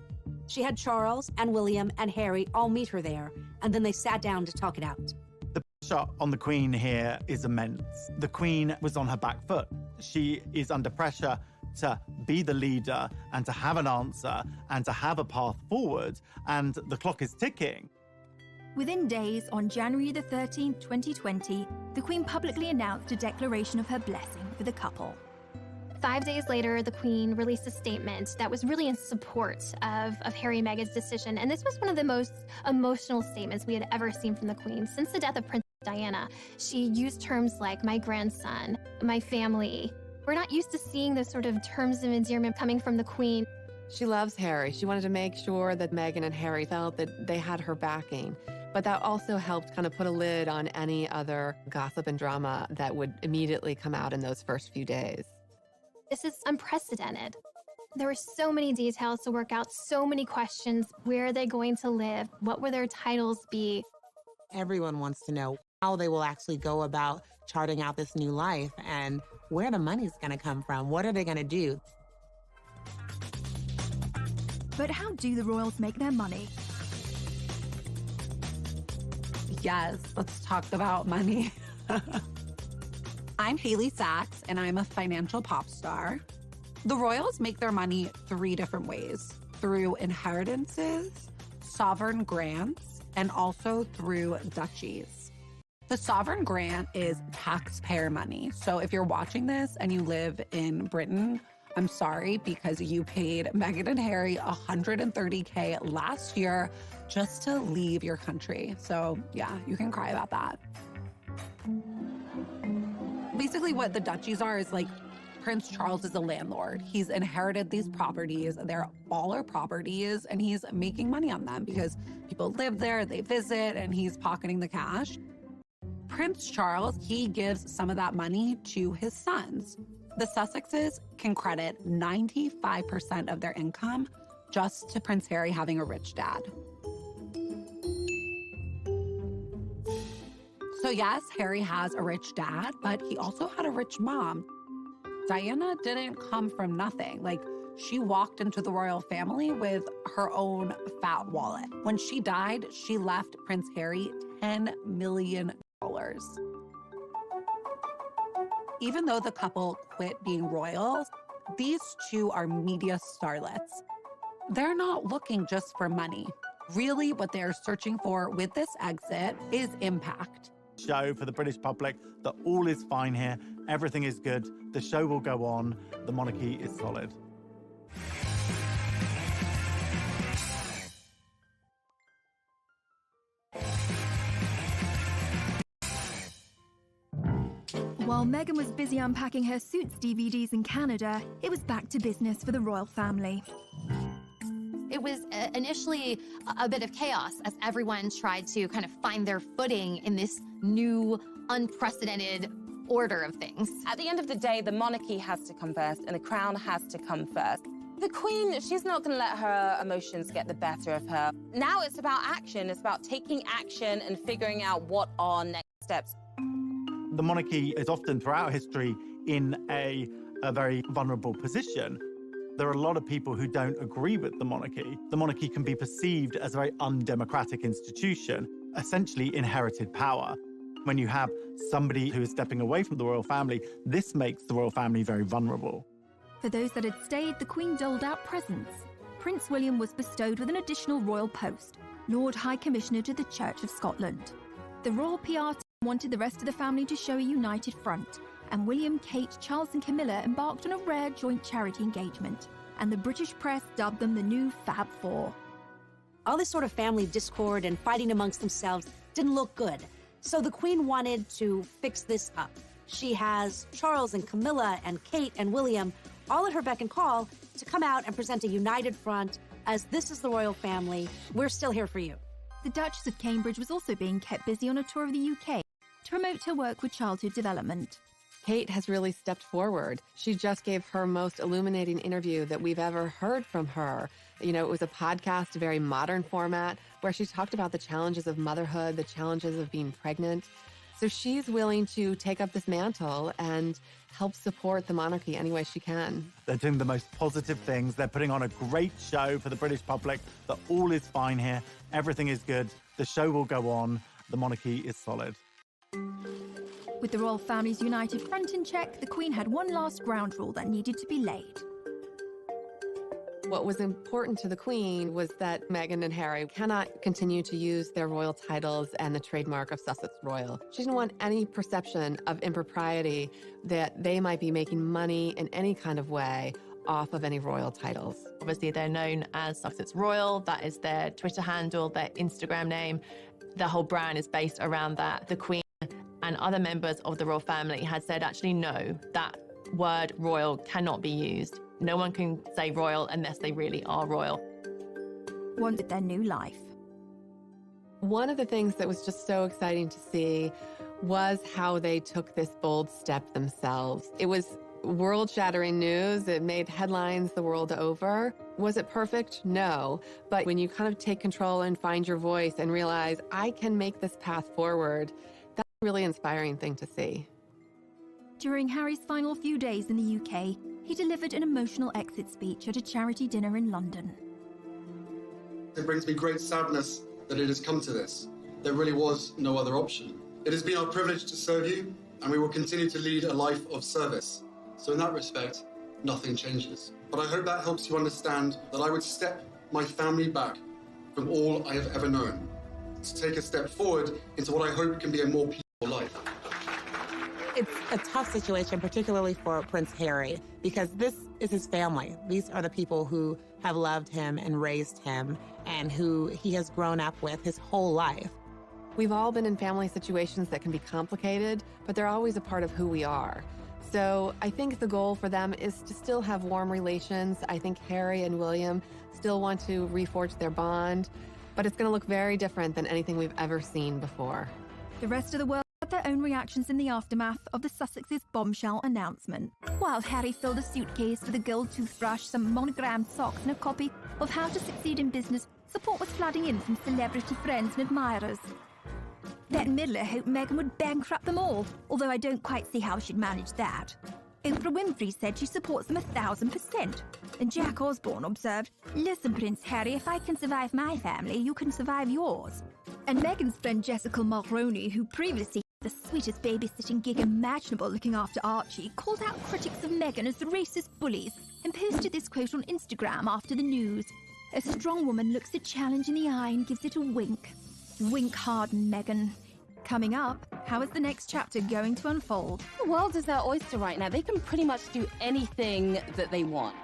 She had Charles and William and Harry all meet her there, and then they sat down to talk it out. The pressure on the Queen here is immense. The Queen was on her back foot. She is under pressure to be the leader and to have an answer and to have a path forward, and the clock is ticking. Within days, on January the 13th, 2020, the Queen publicly announced a declaration of her blessing for the couple. 5 days later, the Queen released a statement that was really in support of Harry and Meghan's decision. And this was one of the most emotional statements we had ever seen from the Queen. Since the death of Princess Diana, she used terms like my grandson, my family. We're not used to seeing those sort of terms of endearment coming from the Queen. She loves Harry. She wanted to make sure that Meghan and Harry felt that they had her backing. But that also helped kind of put a lid on any other gossip and drama that would immediately come out in those first few days. This is unprecedented. There were so many details to work out, so many questions. Where are they going to live? What will their titles be? Everyone wants to know how they will actually go about charting out this new life and where the money's going to come from. What are they going to do? But how do the royals make their money? Yes, let's talk about money. I'm Haley Sachs, and I'm a financial pop star. The royals make their money 3 different ways: through inheritances, sovereign grants, and also through duchies. The sovereign grant is taxpayer money. So if you're watching this and you live in Britain, I'm sorry, because you paid Meghan and Harry $130K last year just to leave your country. So yeah, you can cry about that. Basically what the duchies are is like Prince Charles is a landlord. He's inherited these properties. They're all our properties, and he's making money on them because people live there, they visit, and he's pocketing the cash. Prince Charles, he gives some of that money to his sons. The Sussexes can credit 95% of their income just to Prince Harry having a rich dad. So yes, Harry has a rich dad, but he also had a rich mom. Diana didn't come from nothing. Like, she walked into the royal family with her own fat wallet. When she died, she left Prince Harry $10 million. Even though the couple quit being royals, these two are media starlets. They're not looking just for money. Really, what they're searching for with this exit is impact. Show for the British public that all is fine here, everything is good, the show will go on, the monarchy is solid. While Meghan was busy unpacking her Suits DVDs in Canada, it was back to business for the royal family. It was initially a bit of chaos as everyone tried to kind of find their footing in this new, unprecedented order of things. At the end of the day, the monarchy has to come first and the crown has to come first. The Queen, she's not going to let her emotions get the better of her. Now it's about action. It's about taking action and figuring out what are next steps. The monarchy is often throughout history in a very vulnerable position. There are a lot of people who don't agree with the monarchy. The monarchy can be perceived as a very undemocratic institution, essentially inherited power. When you have somebody who is stepping away from the royal family, this makes the royal family very vulnerable. For those that had stayed, the Queen doled out presents. Prince William was bestowed with an additional royal post, Lord High Commissioner to the Church of Scotland. The royal PR team wanted the rest of the family to show a united front, and William, Kate, Charles and Camilla embarked on a rare joint charity engagement, and the British press dubbed them the new Fab Four. All this sort of family discord and fighting amongst themselves didn't look good, so the Queen wanted to fix this up. She has Charles and Camilla and Kate and William all at her beck and call to come out and present a united front as this is the royal family. We're still here for you. The Duchess of Cambridge was also being kept busy on a tour of the UK to promote her work with childhood development. Kate has really stepped forward. She just gave her most illuminating interview that we've ever heard from her. You know, it was a podcast, a very modern format, where she talked about the challenges of motherhood, the challenges of being pregnant. So she's willing to take up this mantle and help support the monarchy any way she can. They're doing the most positive things. They're putting on a great show for the British public, that all is fine here, everything is good, the show will go on, the monarchy is solid. With the royal family's united front in check, the Queen had one last ground rule that needed to be laid. What was important to the Queen was that Meghan and Harry cannot continue to use their royal titles and the trademark of Sussex Royal. She didn't want any perception of impropriety that they might be making money in any kind of way off of any royal titles. Obviously, they're known as Sussex Royal. That is their Twitter handle, their Instagram name. The whole brand is based around that. The Queen and other members of the royal family had said, actually, no, that word royal cannot be used. No one can say royal unless they really are royal. Wanted their new life. One of the things that was just so exciting to see was how they took this bold step themselves. It was world-shattering news. It made headlines the world over. Was it perfect? No. But when you kind of take control and find your voice and realize, I can make this path forward, that's Really inspiring thing to see. During Harry's final few days in the UK, he delivered an emotional exit speech at a charity dinner in London. It brings me great sadness that it has come to this. There really was no other option. It has been our privilege to serve you, and we will continue to lead a life of service. So in that respect, nothing changes. But I hope that helps you understand that I would step my family back from all I have ever known, to take a step forward into what I hope can be a more peaceful life. It's a tough situation, particularly for Prince Harry, because this is his family. These are the people who have loved him and raised him and who he has grown up with his whole life. We've all been in family situations that can be complicated, but they're always a part of who we are. So I think the goal for them is to still have warm relations. I think Harry and William still want to reforge their bond, but it's going to look very different than anything we've ever seen before. The rest of the world had their own reactions in the aftermath of the Sussex's bombshell announcement. While Harry filled a suitcase with a gold toothbrush, some monogrammed socks, and a copy of How to Succeed in Business, support was flooding in from celebrity friends and admirers. Bette Midler hoped Meghan would bankrupt them all, although I don't quite see how she'd manage that. Oprah Winfrey said she supports them 1,000%. And Jack Osborne observed, "Listen, Prince Harry, if I can survive my family, you can survive yours." And Meghan's friend Jessica Mulroney, who previously had the sweetest babysitting gig imaginable looking after Archie, called out critics of Meghan as racist bullies and posted this quote on Instagram after the news. "A strong woman looks a challenge in the eye and gives it a wink. Wink hard, Meghan." Coming up, how is the next chapter going to unfold? The world is their oyster right now. They can pretty much do anything that they want.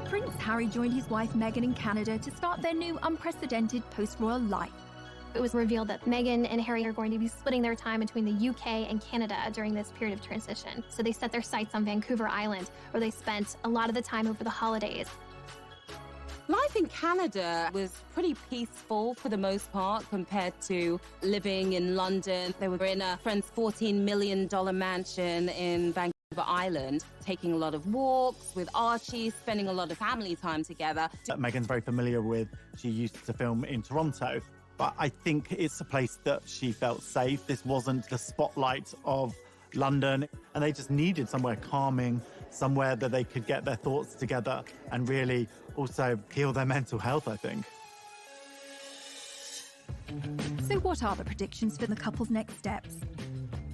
Prince Harry joined his wife Meghan in Canada to start their new unprecedented post-royal life. It was revealed that Meghan and Harry are going to be splitting their time between the UK and Canada during this period of transition. So they set their sights on Vancouver Island, where they spent a lot of the time over the holidays. Life in Canada was pretty peaceful for the most part compared to living in London. They were in a friend's $14 million mansion in Vancouver Island, taking a lot of walks with Archie, spending a lot of family time together. Meghan's very familiar with. She used to film in Toronto. But I think it's a place that she felt safe. This wasn't the spotlight of London, and they just needed somewhere calming, somewhere that they could get their thoughts together and really also heal their mental health, I think. So what are the predictions for the couple's next steps?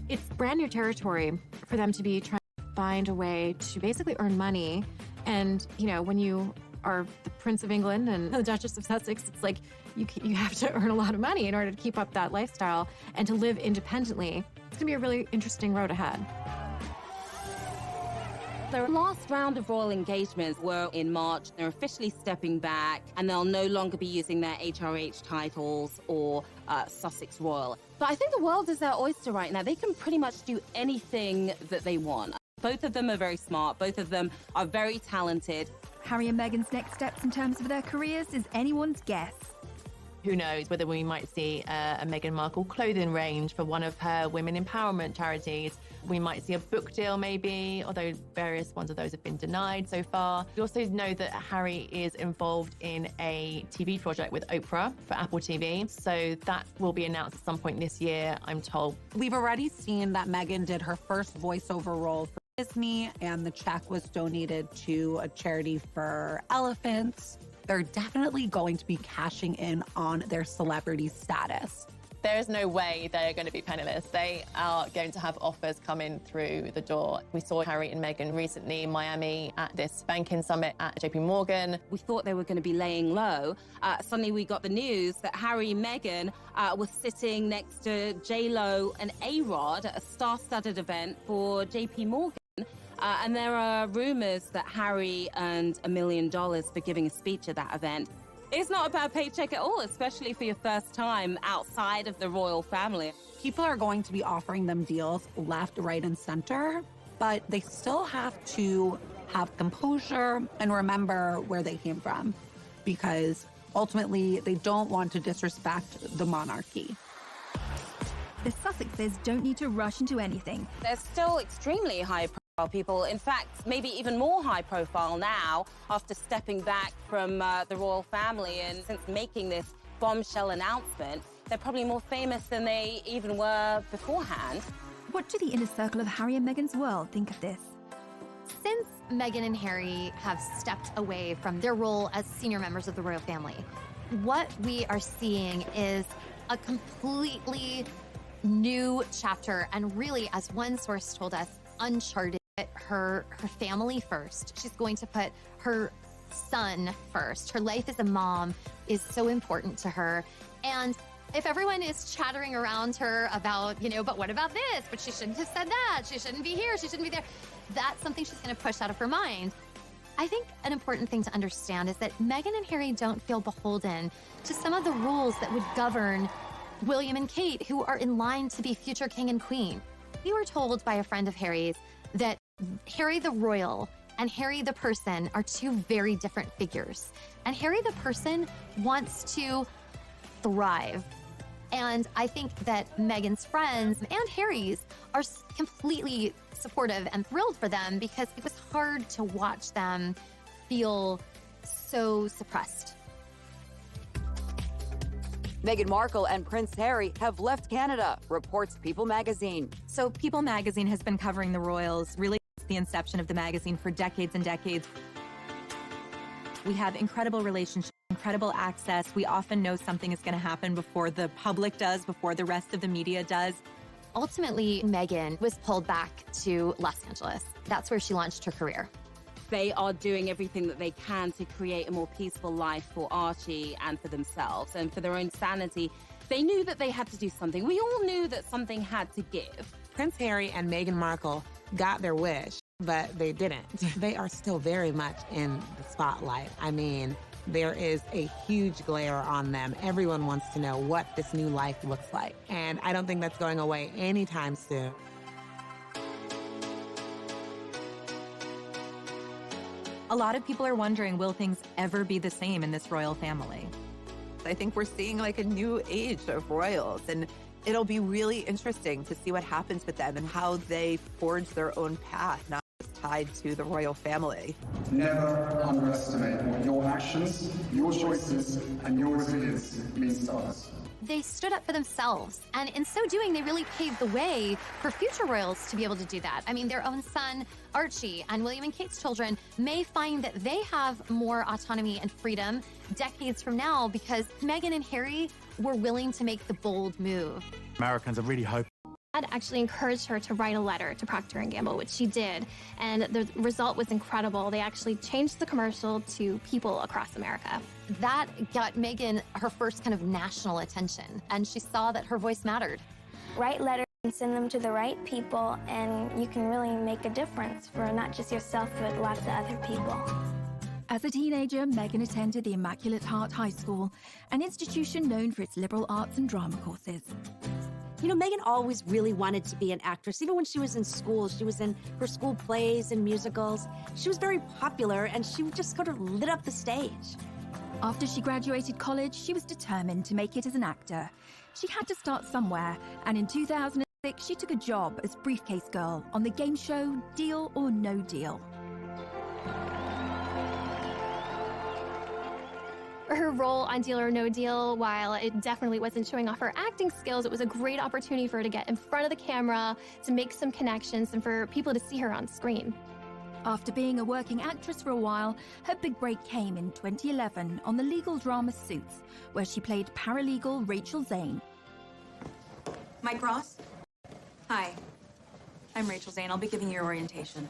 It's brand new territory for them to be trying to find a way to basically earn money. And, you know, when you are the Prince of England and the Duchess of Sussex, it's like you have to earn a lot of money in order to keep up that lifestyle and to live independently. It's gonna be a really interesting road ahead. Their last round of royal engagements were in March. They're officially stepping back, and they'll no longer be using their HRH titles or Sussex Royal. But I think the world is their oyster right now. They can pretty much do anything that they want. Both of them are very smart. Both of them are very talented. Harry and Meghan's next steps in terms of their careers is anyone's guess. Who knows whether we might see a Meghan Markle clothing range for one of her women empowerment charities. We might see a book deal maybe, although various ones of those have been denied so far. We also know that Harry is involved in a TV project with Oprah for Apple TV. So that will be announced at some point this year, I'm told. We've already seen that Meghan did her first voiceover role for Disney, and the check was donated to a charity for elephants. They're definitely going to be cashing in on their celebrity status. There is no way they are going to be penniless. They are going to have offers coming through the door. We saw Harry and Meghan recently in Miami at this banking summit at JP Morgan. We thought they were going to be laying low. Suddenly we got the news that Harry and Meghan was sitting next to J-Lo and A-Rod at a star-studded event for JP Morgan. And there are rumors that Harry earned $1 million for giving a speech at that event. It's not a bad paycheck at all, especially for your first time outside of the royal family. People are going to be offering them deals left, right, and center, but they still have to have composure and remember where they came from, because ultimately they don't want to disrespect the monarchy. The Sussexes don't need to rush into anything. There's still extremely high people. In fact, maybe even more high profile now after stepping back from the royal family, and since making this bombshell announcement, they're probably more famous than they even were beforehand. What do the inner circle of Harry and Meghan's world think of this? Since Meghan and Harry have stepped away from their role as senior members of the royal family, what we are seeing is a completely new chapter, and really, as one source told us, uncharted. Her family first. She's going to put her son first. Her life as a mom is so important to her. And if everyone is chattering around her about, but what about this? But she shouldn't have said that. She shouldn't be here. She shouldn't be there. That's something she's going to push out of her mind. I think an important thing to understand is that Meghan and Harry don't feel beholden to some of the rules that would govern William and Kate, who are in line to be future king and queen. We were told by a friend of Harry's that Harry the royal and Harry the person are two very different figures. And Harry the person wants to thrive. And I think that Meghan's friends and Harry's are completely supportive and thrilled for them, because it was hard to watch them feel so suppressed. Meghan Markle and Prince Harry have left Canada, reports People magazine. So People magazine has been covering the royals really since the inception of the magazine for decades and decades. We have incredible relationships, incredible access. We often know something is going to happen before the public does, before the rest of the media does. Ultimately, Meghan was pulled back to Los Angeles. That's where she launched her career. They are doing everything that they can to create a more peaceful life for Archie and for themselves and for their own sanity. They knew that they had to do something. We all knew that something had to give. Prince Harry and Meghan Markle got their wish, but they didn't. They are still very much in the spotlight. I mean, there is a huge glare on them. Everyone wants to know what this new life looks like. And I don't think that's going away anytime soon. A lot of people are wondering, will things ever be the same in this royal family? I think we're seeing like a new age of royals, and it'll be really interesting to see what happens with them and how they forge their own path, not just tied to the royal family. Never underestimate what your actions, your choices, and your resilience means to others. They stood up for themselves, and in so doing, they really paved the way for future royals to be able to do that. I mean, their own son, Archie, and William and Kate's children may find that they have more autonomy and freedom decades from now because Meghan and Harry were willing to make the bold move. Americans are really hoping. Dad actually encouraged her to write a letter to Procter & Gamble, which she did, and the result was incredible. They actually changed the commercial to people across America. That got Meghan her first kind of national attention, and she saw that her voice mattered. Write letters and send them to the right people, and you can really make a difference for not just yourself, but lots of other people. As a teenager, Meghan attended the Immaculate Heart High School, an institution known for its liberal arts and drama courses. Meghan always really wanted to be an actress. Even when she was in school, she was in her school plays and musicals. She was very popular, and she just sort of lit up the stage. After she graduated college, she was determined to make it as an actor. She had to start somewhere, and in 2006, she took a job as briefcase girl on the game show Deal or No Deal. Her role on Deal or No Deal, while it definitely wasn't showing off her acting skills, it was a great opportunity for her to get in front of the camera, to make some connections, and for people to see her on screen. After being a working actress for a while, her big break came in 2011 on the legal drama Suits, where she played paralegal Rachel Zane. Mike Ross? Hi, I'm Rachel Zane. I'll be giving you your orientation.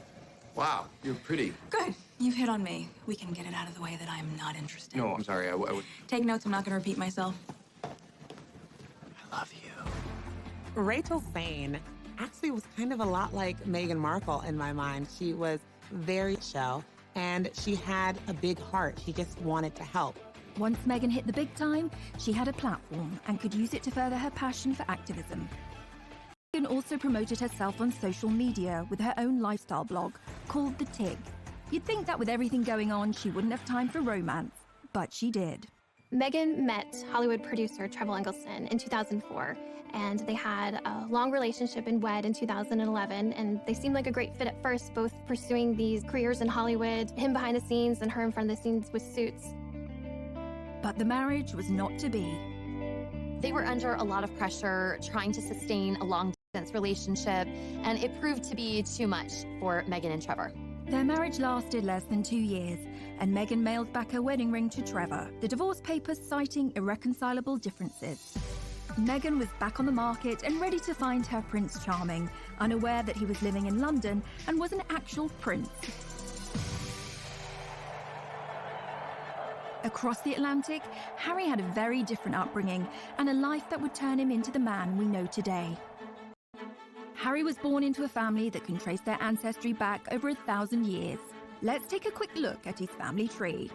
Wow, you're pretty. Good. You've hit on me. We can get it out of the way that I am not interested. No, I'm sorry. I would. Take notes. I'm not going to repeat myself. I love you. Rachel Zane actually was kind of a lot like Meghan Markle in my mind. She was very show, and she had a big heart. She just wanted to help. Once Meghan hit the big time, she had a platform and could use it to further her passion for activism. Meghan also promoted herself on social media with her own lifestyle blog called The Tig. You'd think that with everything going on, she wouldn't have time for romance, but she did. Meghan met Hollywood producer Trevor Engelson in 2004, and they had a long relationship and wed in 2011, and they seemed like a great fit at first, both pursuing these careers in Hollywood, him behind the scenes and her in front of the scenes with Suits. But the marriage was not to be. They were under a lot of pressure trying to sustain a long-distance relationship, and it proved to be too much for Meghan and Trevor. Their marriage lasted less than 2 years, and Meghan mailed back her wedding ring to Trevor, the divorce papers citing irreconcilable differences. Meghan was back on the market and ready to find her Prince Charming, unaware that he was living in London and was an actual prince. Across the Atlantic, Harry had a very different upbringing and a life that would turn him into the man we know today. Harry was born into a family that can trace their ancestry back over 1,000 years. Let's take a quick look at his family tree.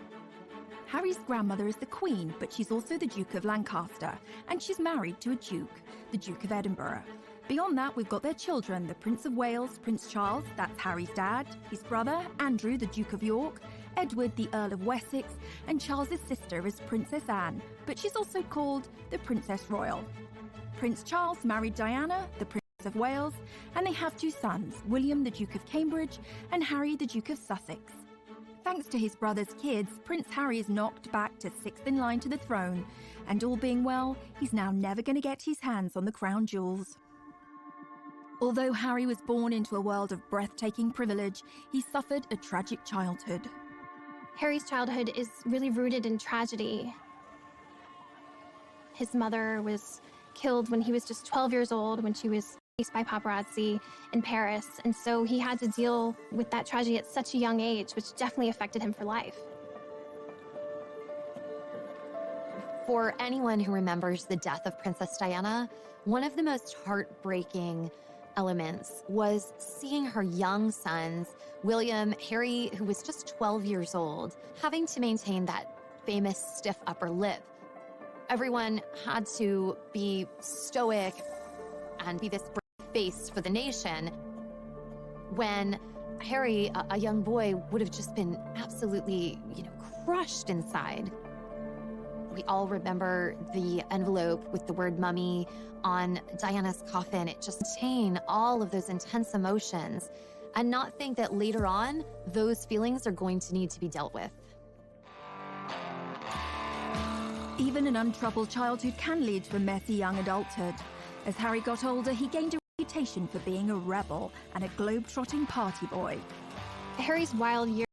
Harry's grandmother is the Queen, but she's also the Duke of Lancaster, and she's married to a Duke, the Duke of Edinburgh. Beyond that, we've got their children, the Prince of Wales, Prince Charles, that's Harry's dad, his brother, Andrew, the Duke of York, Edward, the Earl of Wessex, and Charles's sister is Princess Anne, but she's also called the Princess Royal. Prince Charles married Diana, the Princess of Wales, and they have 2 sons, William, the Duke of Cambridge, and Harry, the Duke of Sussex. Thanks to his brother's kids, Prince Harry is knocked back to 6th in line to the throne, and all being well, he's now never going to get his hands on the crown jewels. Although Harry was born into a world of breathtaking privilege, he suffered a tragic childhood. Harry's childhood is really rooted in tragedy. His mother was killed when he was just 12 years old, when she was chased by paparazzi in Paris, and so he had to deal with that tragedy at such a young age, which definitely affected him for life. For anyone who remembers the death of Princess Diana, one of the most heartbreaking elements was seeing her young sons, William, Harry, who was just 12 years old, having to maintain that famous stiff upper lip. Everyone had to be stoic and be this brave face for the nation, when Harry, a young boy, would have just been absolutely, crushed inside. We all remember the envelope with the word mummy on Diana's coffin. It just contained all of those intense emotions, and not think that later on, those feelings are going to need to be dealt with. Even an untroubled childhood can lead to a messy young adulthood. As Harry got older, he gained a reputation for being a rebel and a globe-trotting party boy. Harry's wild years